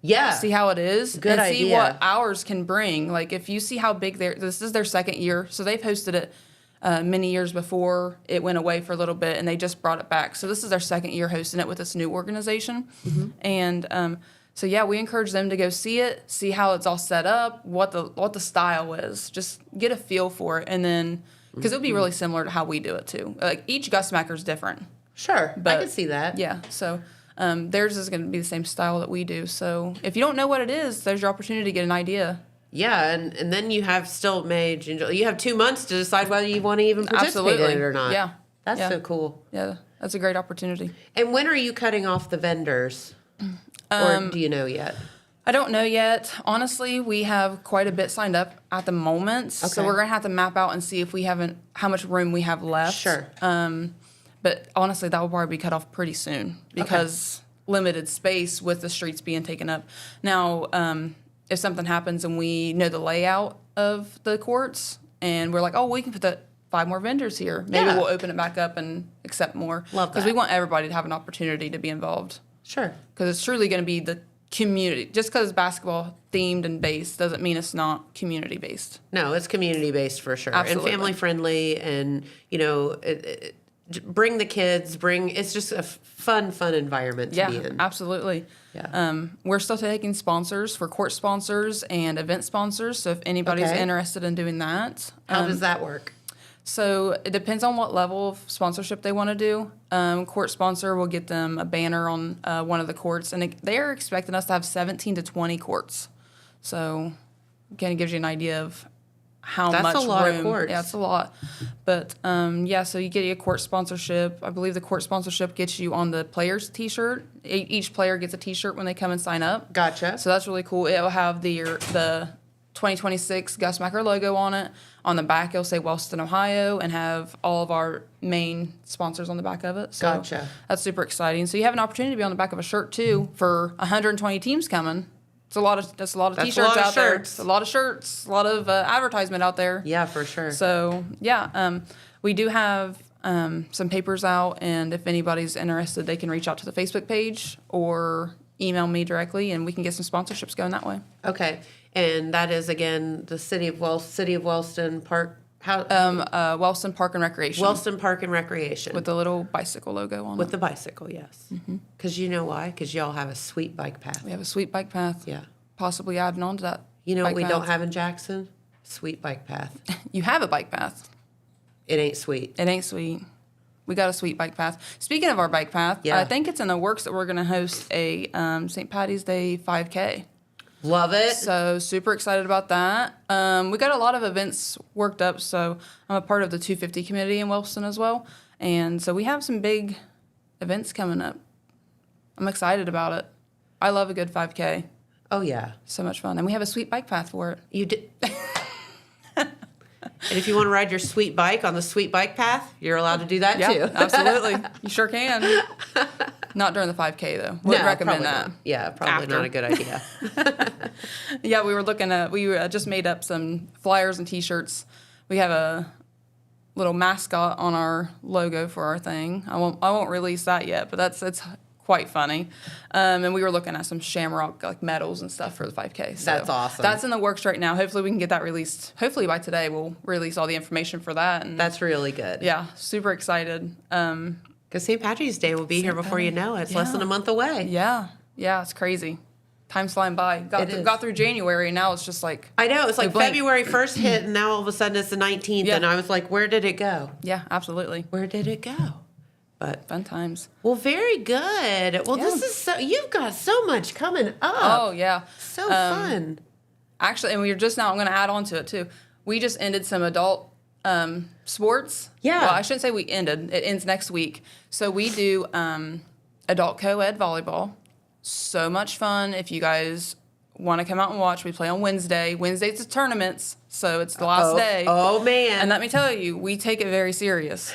Yeah. See how it is. Good and see idea. what ours can bring. Like if you see how big this is their second year. So they've hosted it many years before. It went away for a little bit and they just brought it back. So this is their second year hosting it with this new organization. And So yeah, we encourage them to go see it, see how it's all set up, what the style is, just get a feel for it, and then because it would be really similar to how we do it too. Like each Gusmacker is different. Sure, I can see that. Yeah, so theirs is going to be the same style that we do. So if you don't know what it is, there's your opportunity to get an idea. Yeah, and then you have still May, June, July. You have 2 months to decide whether you want to even participate in it or not. Yeah, that's so cool. Yeah, that's a great opportunity. And when are you cutting off the vendors? Or do you know yet? I don't know yet. Honestly, we have quite a bit signed up at the moment. Okay. So we're going to have to map out and see if we haven't, how much room we have left. Sure. But honestly, that will probably be cut off pretty soon because limited space with the streets being taken up. Now, if something happens and we know the layout of the courts and we're like, oh, we can put the 5 more vendors here. Maybe we'll open it back up and accept more. Love that. Because we want everybody to have an opportunity to be involved. Sure. Because it's truly going to be the community. Just because it's basketball themed and based doesn't mean it's not community based. No, it's community based for sure. Absolutely. And family friendly, and bring the kids, it's just a fun environment to be in. Absolutely. Yeah. We're still taking sponsors for court sponsors and event sponsors. So if anybody's interested in doing that. How does that work? So it depends on what level of sponsorship they want to do. Court sponsor will get them a banner on one of the courts, and they're expecting us to have 17 to 20 courts. So kind of gives you an idea of how much room. That's a lot of courts. Yeah, it's a lot. But so you get a court sponsorship. I believe the court sponsorship gets you on the player's T-shirt. Each player gets a T-shirt when they come and sign up. Gotcha. So that's really cool. It will have the 2026 Gusmacker logo on it. On the back, it'll say Wellston, Ohio, and have all of our main sponsors on the back of it. So gotcha. That's super exciting. So you have an opportunity to be on the back of a shirt too for 120 teams coming. It's a lot of T-shirts out there. It's a lot of shirts, a lot of advertisement out there. Yeah, for sure. So we do have some papers out, and if anybody's interested, they can reach out to the Facebook page or email me directly, and we can get some sponsorships going that way. Okay. And that is, again, the City of Wellston Park. Wellston Park and Recreation. Wellston Park and Recreation. With the little bicycle logo on it. With the bicycle, yes. Because you know why? Because y'all have a sweet bike path. We have a sweet bike path. Yeah. Possibly adding on to that. You know what we don't have in Jackson? Sweet bike path. You have a bike path. It ain't sweet. It ain't sweet. We got a sweet bike path. Speaking of our bike path, I think it's in the works that we're going to host a St. Patty's Day 5K. Love it. So super excited about that. We got a lot of events worked up, so I'm a part of the 250 committee in Wellston as well. And so we have some big events coming up. I'm excited about it. I love a good 5K. Oh, yeah. So much fun. And we have a sweet bike path for it. You did. And if you want to ride your sweet bike on the sweet bike path, you're allowed to do that too. Absolutely. You sure can. Not during the 5K though. Wouldn't recommend that. Not. Yeah, probably not a good idea. Yeah, we just made up some flyers and T-shirts. We have a little mascot on our logo for our thing. I won't release that yet, but it's quite funny. And we were looking at some shamrock medals and stuff for the 5K. So that's awesome. That's in the works right now. Hopefully we can get that released. Hopefully by today we'll release all the information for that. And that's really good. Yeah, super excited. Because St. Patrick's Day will be here before you know it. It's less than a month away. Yeah, it's crazy. Time's flying by. Got through January, and now it's just like... I know. It's like February 1st hit, and now all of a sudden it's the 19th, and I was like, where did it go? Yeah, absolutely. Where did it go? But fun times. Well, very good. Well, this is you've got so much coming up. Oh, yeah. So fun. Actually, and I'm going to add on to it, too. We just ended some adult sports. Yeah. Well, I shouldn't say we ended. It ends next week. So we do adult co-ed volleyball. So much fun. If you guys want to come out and watch, we play on Wednesday. Wednesday's the tournaments, so it's the last day. Oh, man. And let me tell you, we take it very serious.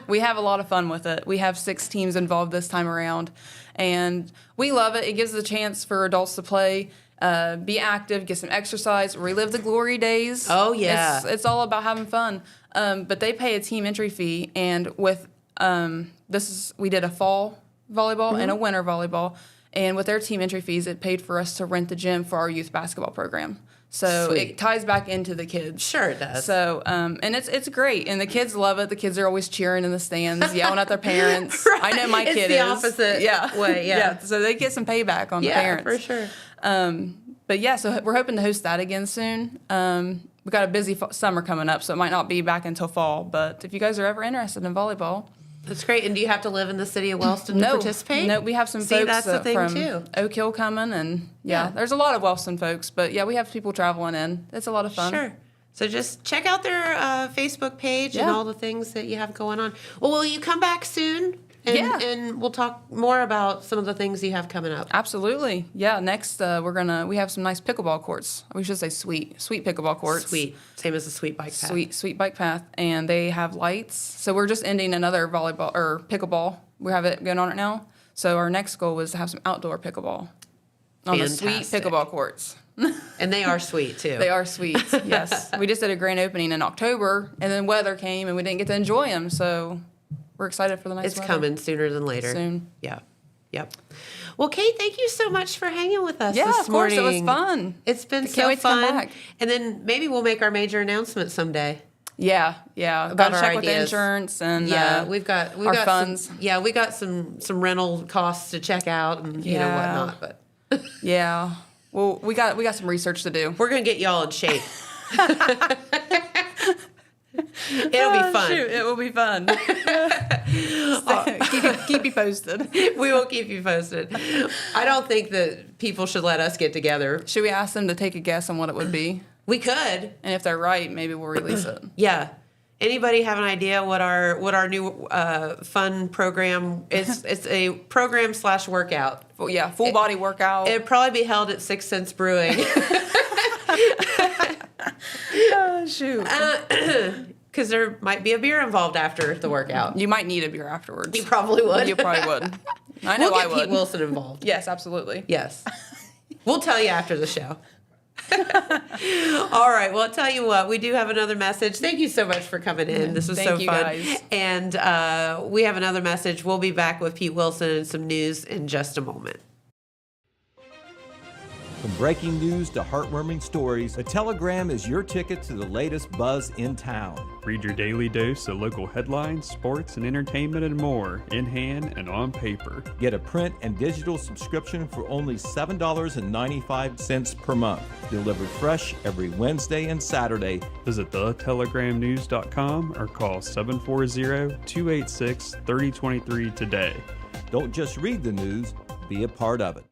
We have a lot of fun with it. We have 6 teams involved this time around, and we love it. It gives us a chance for adults to play, be active, get some exercise, relive the glory days. Oh, yeah. It's all about having fun. But they pay a team entry fee, and with we did a fall volleyball and a winter volleyball, and with their team entry fees, it paid for us to rent the gym for our youth basketball program. So Sweet. it ties back into the kids. Sure it does. So, and it's great. And the kids love it. The kids are always cheering in the stands, yelling at their parents. Right. I know my kid is. It's the opposite way, yeah. So they get some payback on the parents. For sure. But yeah, so we're hoping to host that again soon. We got a busy summer coming up, so it might not be back until fall. But if you guys are ever interested in volleyball, That's great. And do you have to live in the city of Wellston to participate? No, we have some folks that's the thing from too. Oak Hill coming, and there's a lot of Wellston folks. But yeah, we have people traveling in. It's a lot of fun. Sure. So just check out their Facebook page and all the things that you have going on. Well, will you come back soon? And we'll talk more about some of the things you have coming up. Absolutely. Yeah. Next, we have some nice pickleball courts. We should say sweet pickleball courts. Sweet. Same as the Sweet Bike Path. Sweet bike path. And they have lights. So we're just ending another volleyball or pickleball. We have it going on right now. So our next goal was to have some outdoor pickleball on the sweet pickleball courts. And they are sweet too. They are sweet, yes. We just did a grand opening in October, and then weather came, and we didn't get to enjoy them. So we're excited for the nice It's weather. coming sooner than later. Soon. Yeah. Yep. Well, Kate, thank you so much for hanging with us Yeah, this of course. morning. It was fun. It's been Can't so wait to come fun. back. And then maybe we'll make our major announcement someday. Yeah. About Gotta our check with the ideas. insurance and we've got our funds. We got some rental costs to check out and you know whatnot. But Yeah. Well, we got some research to do. we're gonna get y'all in shape. It'll be fun. Shoot, it will be fun. keep you posted. We will keep you posted. I don't think that people should let us get together. Should we ask them to take a guess on what it would be? We could. And if they're right, maybe we'll release it. Yeah. Anybody have an idea what our new fun program is? It's a program / workout. Full body workout. It'd probably be held at 6 Cents Brewing. Oh, shoot. Because there might be a beer involved after the workout. You might need a beer afterwards. You probably would. You probably would. I know We'll I get would. Pete Wilson involved. Yes, absolutely. Yes. We'll tell you after the show. All right. Well, I'll tell you what. We do have another message. Thank you so much for coming in. This was so Thank fun. you, guys. And we have another message. We'll be back with Pete Wilson and some news in just a moment. From breaking news to heartwarming stories, the Telegram is your ticket to the latest buzz in town. Read your daily dose of local headlines, sports, and entertainment and more, in hand and on paper. Get a print and digital subscription for only $7.95 per month. Delivered fresh every Wednesday and Saturday. Visit thetelegramnews.com or call 740-286-3023 today. Don't just read the news, be a part of it.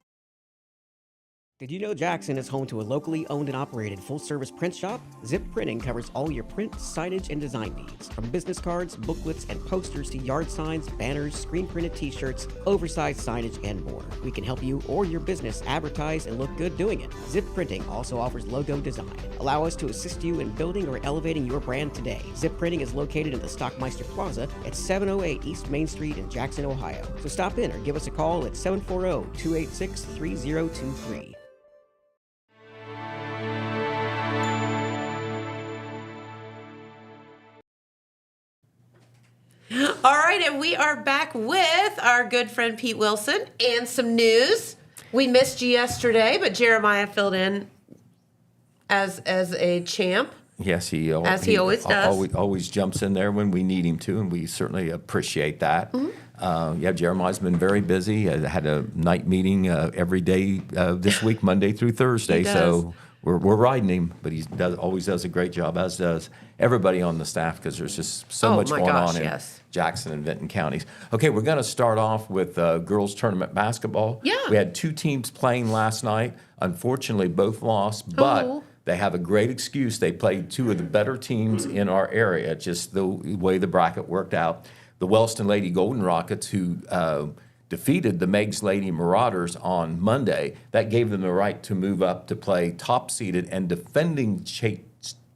Did you know Jackson is home to a locally owned and operated full-service print shop? Zip Printing covers all your print, signage, and design needs. From business cards, booklets, and posters to yard signs, banners, screen-printed t-shirts, oversized signage, and more. We can help you or your business advertise and look good doing it. Zip Printing also offers logo design. Allow us to assist you in building or elevating your brand today. Zip Printing is located in the Stockmeister Plaza at 708 East Main Street in Jackson, Ohio. So stop in or give us a call at 740-286-3023. All right, and we are back with our good friend Pete Wilson and some news. We missed you yesterday, but Jeremiah filled in as a champ. Yes, he always does. Always jumps in there when we need him to, and we certainly appreciate that. Mm-hmm. Jeremiah's been very busy. I had a night meeting every day this week, Monday through Thursday. So we're riding him, but he always does a great job, as does everybody on the staff, because there's just so much going on in Jackson and Vinton counties. Okay, we're going to start off with girls tournament basketball. Yeah. We had two teams playing last night. Unfortunately, both lost, but they have a great excuse. They played two of the better teams in our area, just the way the bracket worked out. The Wellston Lady Golden Rockets, who defeated the Meigs Lady Marauders on Monday, that gave them the right to move up to play top-seeded and defending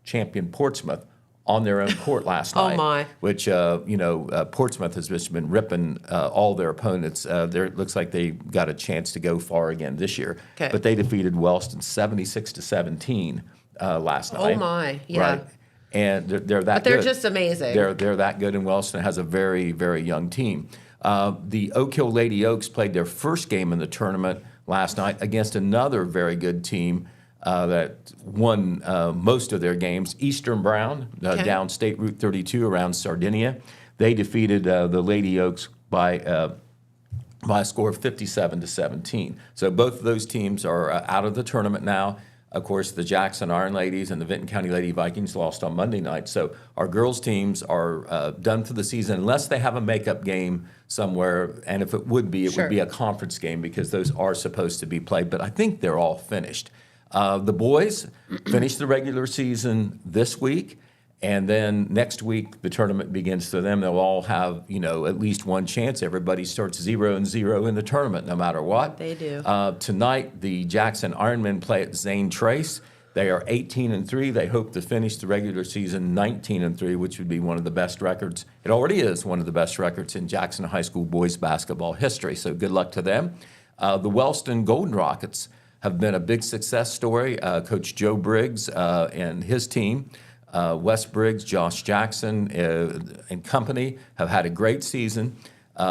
champion Portsmouth on their own court last night. Oh, my. Which, Portsmouth has just been ripping all their opponents. It looks like they got a chance to go far again this year. Okay. But they defeated Wellston 76-17 last night. Oh, my. Yeah. Right. And they're that good. But they're just amazing. They're that good, and Wellston has a very, very young team. The Oak Hill Lady Oaks played their first game in the tournament last night against another very good team, that won most of their games. Eastern Brown, down State Route 32 around Sardinia. They defeated the Lady Oaks by a score of 57-17. So both of those teams are out of the tournament now. Of course, the Jackson Iron Ladies and the Vinton County Lady Vikings lost on Monday night. So our girls' teams are done for the season unless they have a makeup game somewhere. And if it would be, it would be a conference game because those are supposed to be played. But I think they're all finished. The boys finished the regular season this week. And then next week, the tournament begins for them. They'll all have, at least one chance. Everybody starts 0-0 in the tournament, no matter what. They do. Tonight, the Jackson Ironmen play at Zane Trace. They are 18-3. They hope to finish the regular season 19-3, which would be one of the best records. It already is one of the best records in Jackson High School boys basketball history. So good luck to them. The Wellston Golden Rockets have been a big success story. Coach Joe Briggs and his team. Wes Briggs, Josh Jackson, and company have had a great season.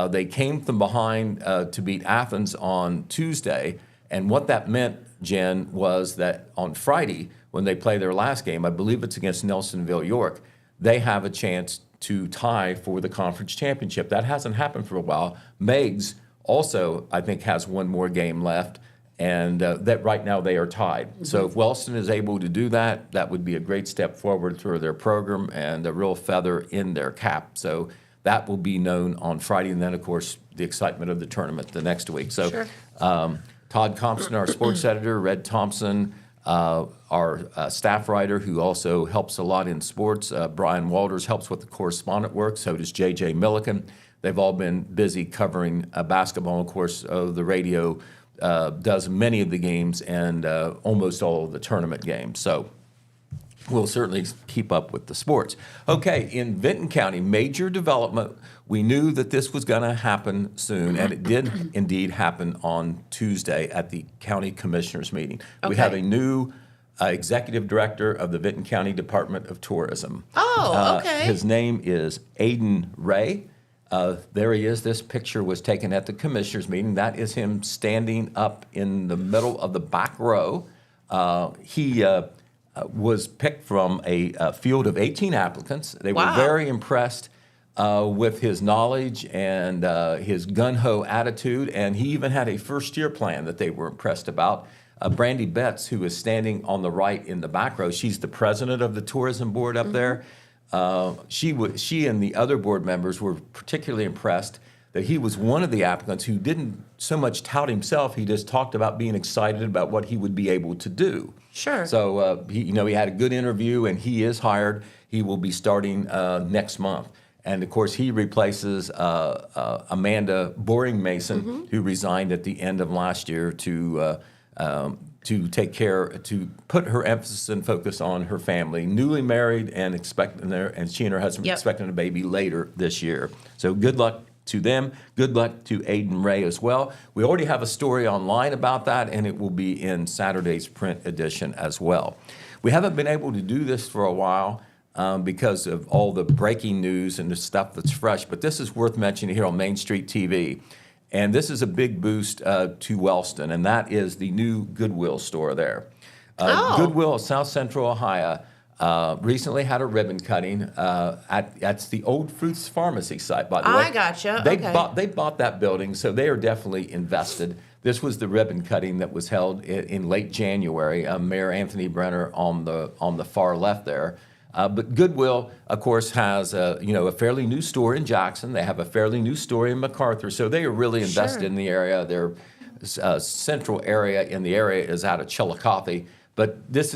They came from behind to beat Athens on Tuesday, and what that meant, Jen, was that on Friday, when they play their last game, I believe it's against Nelsonville York, they have a chance to tie for the conference championship. That hasn't happened for a while. Meigs also, I think, has one more game left. And that right now they are tied. Mm-hmm. So if Wellston is able to do that, that would be a great step forward for their program and a real feather in their cap. So that will be known on Friday. And then, of course, the excitement of the tournament the next week. So Todd Compson, our sports editor, Red Thompson, our staff writer who also helps a lot in sports, Brian Walters helps with the correspondent work. So does J.J. Milliken. They've all been busy covering basketball. Of course, the radio does many of the games and almost all of the tournament games. So we'll certainly keep up with the sports. Okay, in Vinton County, major development. We knew that this was going to happen soon, and it did indeed happen on Tuesday at the county commissioners meeting. Okay. We have a new executive director of the Vinton County Department of Tourism. Oh, okay. His name is Aiden Ray. There he is. This picture was taken at the commissioners meeting. That is him standing up in the middle of the back row. He was picked from a field of 18 applicants. They were very impressed with his knowledge and his gun-ho attitude, and he even had a first-year plan that they were impressed about. Brandy Betts, who is standing on the right in the back row, she's the president of the tourism board up there. She and the other board members were particularly impressed that he was one of the applicants who didn't so much tout himself. He just talked about being excited about what he would be able to do. Sure. So he had a good interview, and he is hired. He will be starting next month. And of course, he replaces Amanda Boring Mason, who resigned at the end of last year to take care, to put her emphasis and focus on her family. Newly married and she and her husband expecting a baby later this year. So good luck to them. Good luck to Aiden Ray as well. We already have a story online about that, and it will be in Saturday's print edition as well. We haven't been able to do this for a while because of all the breaking news and the stuff that's fresh, but this is worth mentioning here on Main Street TV. And this is a big boost to Wellston, and that is the new Goodwill store there. Goodwill, South Central Ohio, recently had a ribbon cutting at the Old Fruits Pharmacy site, by the way. I gotcha. They bought that building, so they are definitely invested. This was the ribbon cutting that was held in late January. Mayor Anthony Brenner on the far left there. But Goodwill, of course, has a fairly new store in Jackson. They have a fairly new store in MacArthur, so they are really invested in the area. Their central area in the area is out of Chillicothe. But this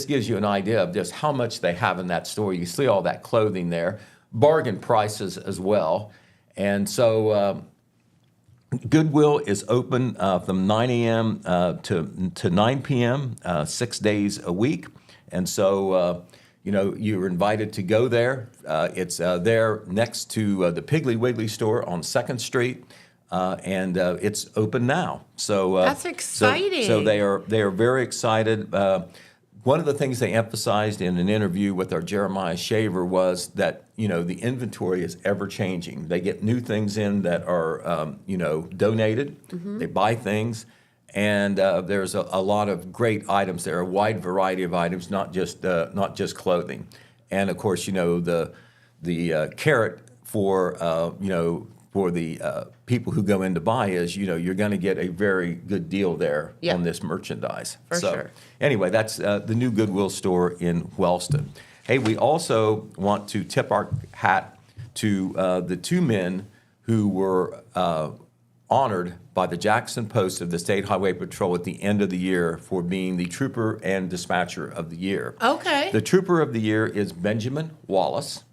gives you an idea of just how much they have in that store. You see all that clothing there, bargain prices as well, and so Goodwill is open from 9 a.m. to 9 p.m. 6 days a week, and so. You're invited to go there. It's there next to the Piggly Wiggly store on 2nd Street, and it's open now. So that's exciting. So they are very excited. One of the things they emphasized in an interview with our Jeremiah Shaver was that the inventory is ever changing. They get new things in that are donated. Mm-hmm. They buy things. And there's a lot of great items there, a wide variety of items, not just clothing. And of course, the carrot for for the people who go in to buy is, you're going to get a very good deal there on this merchandise. For sure. Anyway, that's the new Goodwill store in Wellston. Hey, we also want to tip our hat to the two men who were honored by the Jackson Post of the State Highway Patrol at the end of the year for being the Trooper and Dispatcher of the Year. Okay. The Trooper of the Year is Benjamin Wallace.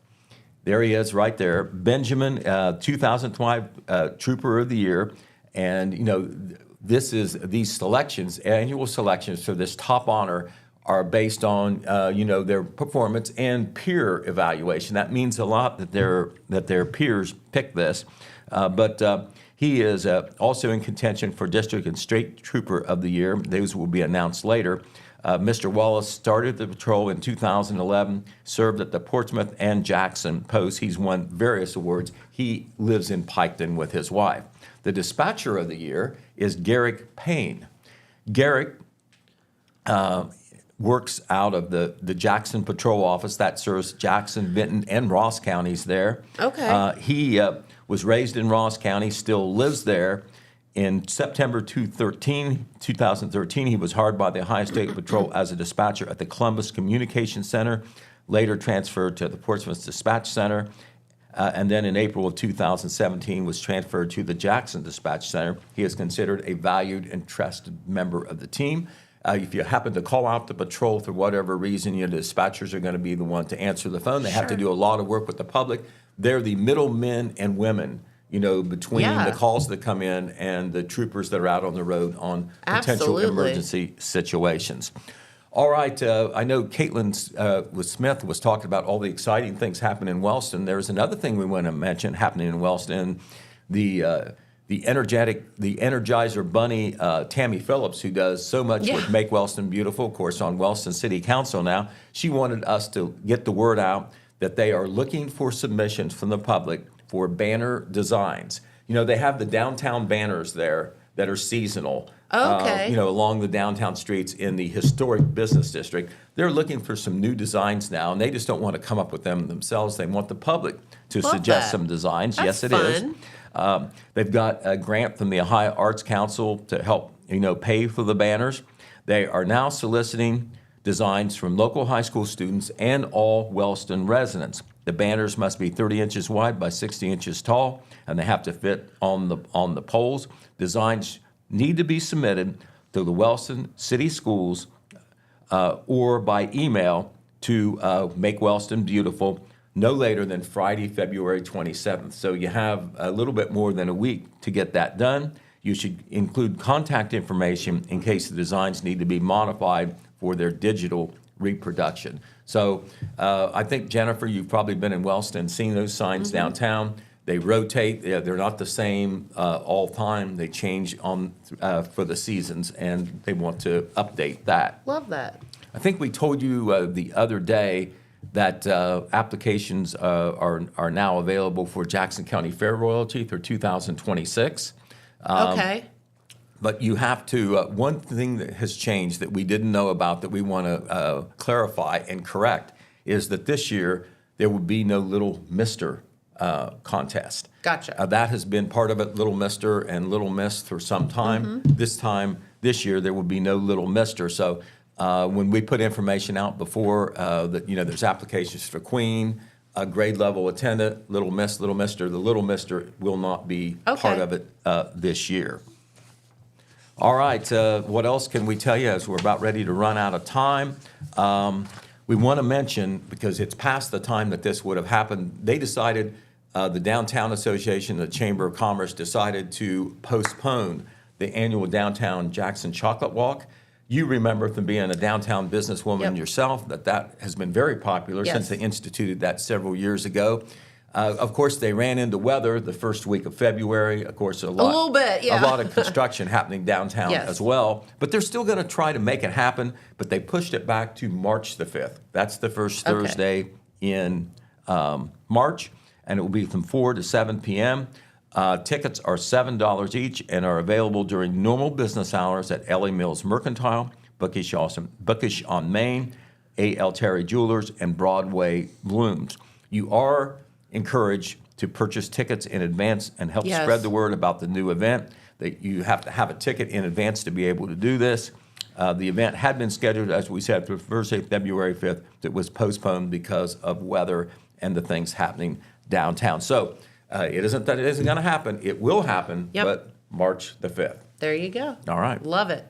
There he is right there. Benjamin, 2005 Trooper of the Year. And, these selections, annual selections for this top honor are based on, their performance and peer evaluation. That means a lot that their peers pick this. But he is also in contention for District and State Trooper of the Year. Those will be announced later. Mr. Wallace started the patrol in 2011, served at the Portsmouth and Jackson posts. He's won various awards. He lives in Piketon with his wife. The Dispatcher of the Year is Garrick Payne. Garrick works out of the Jackson Patrol Office that serves Jackson, Benton, and Ross counties there. Okay. He was raised in Ross County, still lives there. In September 2013, he was hired by the Ohio State Patrol as a dispatcher at the Columbus Communication Center, later transferred to the Portsmouth Dispatch Center, and then in April of 2017 was transferred to the Jackson Dispatch Center. He is considered a valued and trusted member of the team. If you happen to call out the patrol for whatever reason, the dispatchers are going to be the one to answer the phone. They have to do a lot of work with the public. They're the middlemen and women, between the calls that come in and the troopers that are out on the road on potential emergency situations. All right, I know Caitlin with Smith was talking about all the exciting things happening in Wellston. There's another thing we want to mention happening in Wellston. The Energizer Bunny, Tammy Phillips, who does so much with Make Wellston Beautiful, of course, on Wellston City Council now. She wanted us to get the word out that they are looking for submissions from the public for banner designs. They have the downtown banners there that are seasonal. Okay. Along the downtown streets in the historic business district. They're looking for some new designs now, and they just don't want to come up with them themselves. They want the public to suggest some designs. That's yes, it fun. is. They've got a grant from the Ohio Arts Council to help, pay for the banners. They are now soliciting designs from local high school students and all Wellston residents. The banners must be 30 inches wide by 60 inches tall, and they have to fit on the poles. Designs need to be submitted to the Wellston City Schools or by email to Make Wellston Beautiful no later than Friday, February 27th. So you have a little bit more than a week to get that done. You should include contact information in case the designs need to be modified for their digital reproduction. So I think, Jennifer, you've probably been in Wellston, seen those signs downtown. They rotate. They're not the same all time. They change for the seasons, and they want to update that. Love that. I think we told you the other day that applications are now available for Jackson County Fair Royalty through 2026. Okay. But you have to, one thing that has changed that we didn't know about that we want to clarify and correct is that this year there will be no Little Mister contest. Gotcha. That has been part of it, Little Mister and Little Miss for some time. This year, there will be no Little Mister. So when we put information out before that, there's applications for Queen, a grade level attendant, Little Miss, Little Mister. The Little Mister will not be part of it this year. All right, what else can we tell you as we're about ready to run out of time? We want to mention, because it's past the time that this would have happened, they decided, the Downtown Association, the Chamber of Commerce decided to postpone the annual Downtown Jackson Chocolate Walk. You remember from being a downtown businesswoman yourself that has been very popular since they instituted that several years ago. Of course, they ran into weather the first week of February. Of course, a little bit, a lot of construction happening downtown as well. But they're still going to try to make it happen. But they pushed it back to March the 5th. That's the first Thursday in March, and it will be from 4 to 7 p.m. Tickets are $7 each and are available during normal business hours at Ellie Mills Mercantile, Bookish on Main, A.L. Terry Jewelers, and Broadway Blooms. You are encouraged to purchase tickets in advance and help spread the word about the new event. That you have to have a ticket in advance to be able to do this. The event had been scheduled, as we said, for Thursday, February 5th. It was postponed because of weather and the things happening downtown. So it isn't that it isn't going to happen. It will happen, but March the 5th. There you go. All right. Love it.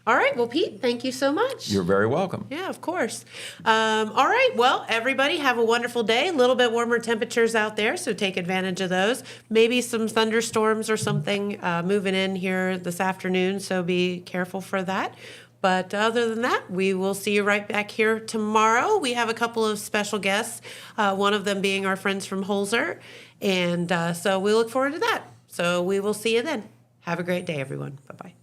All right. Well, Pete, thank you so much. You're very welcome. Yeah, of course. All right. Well, everybody have a wonderful day. A little bit warmer temperatures out there, so take advantage of those. Maybe some thunderstorms or something moving in here this afternoon, so be careful for that. But other than that, we will see you right back here tomorrow. We have a couple of special guests, one of them being our friends from Holzer. And so we look forward to that. So we will see you then. Have a great day, everyone. Bye-bye.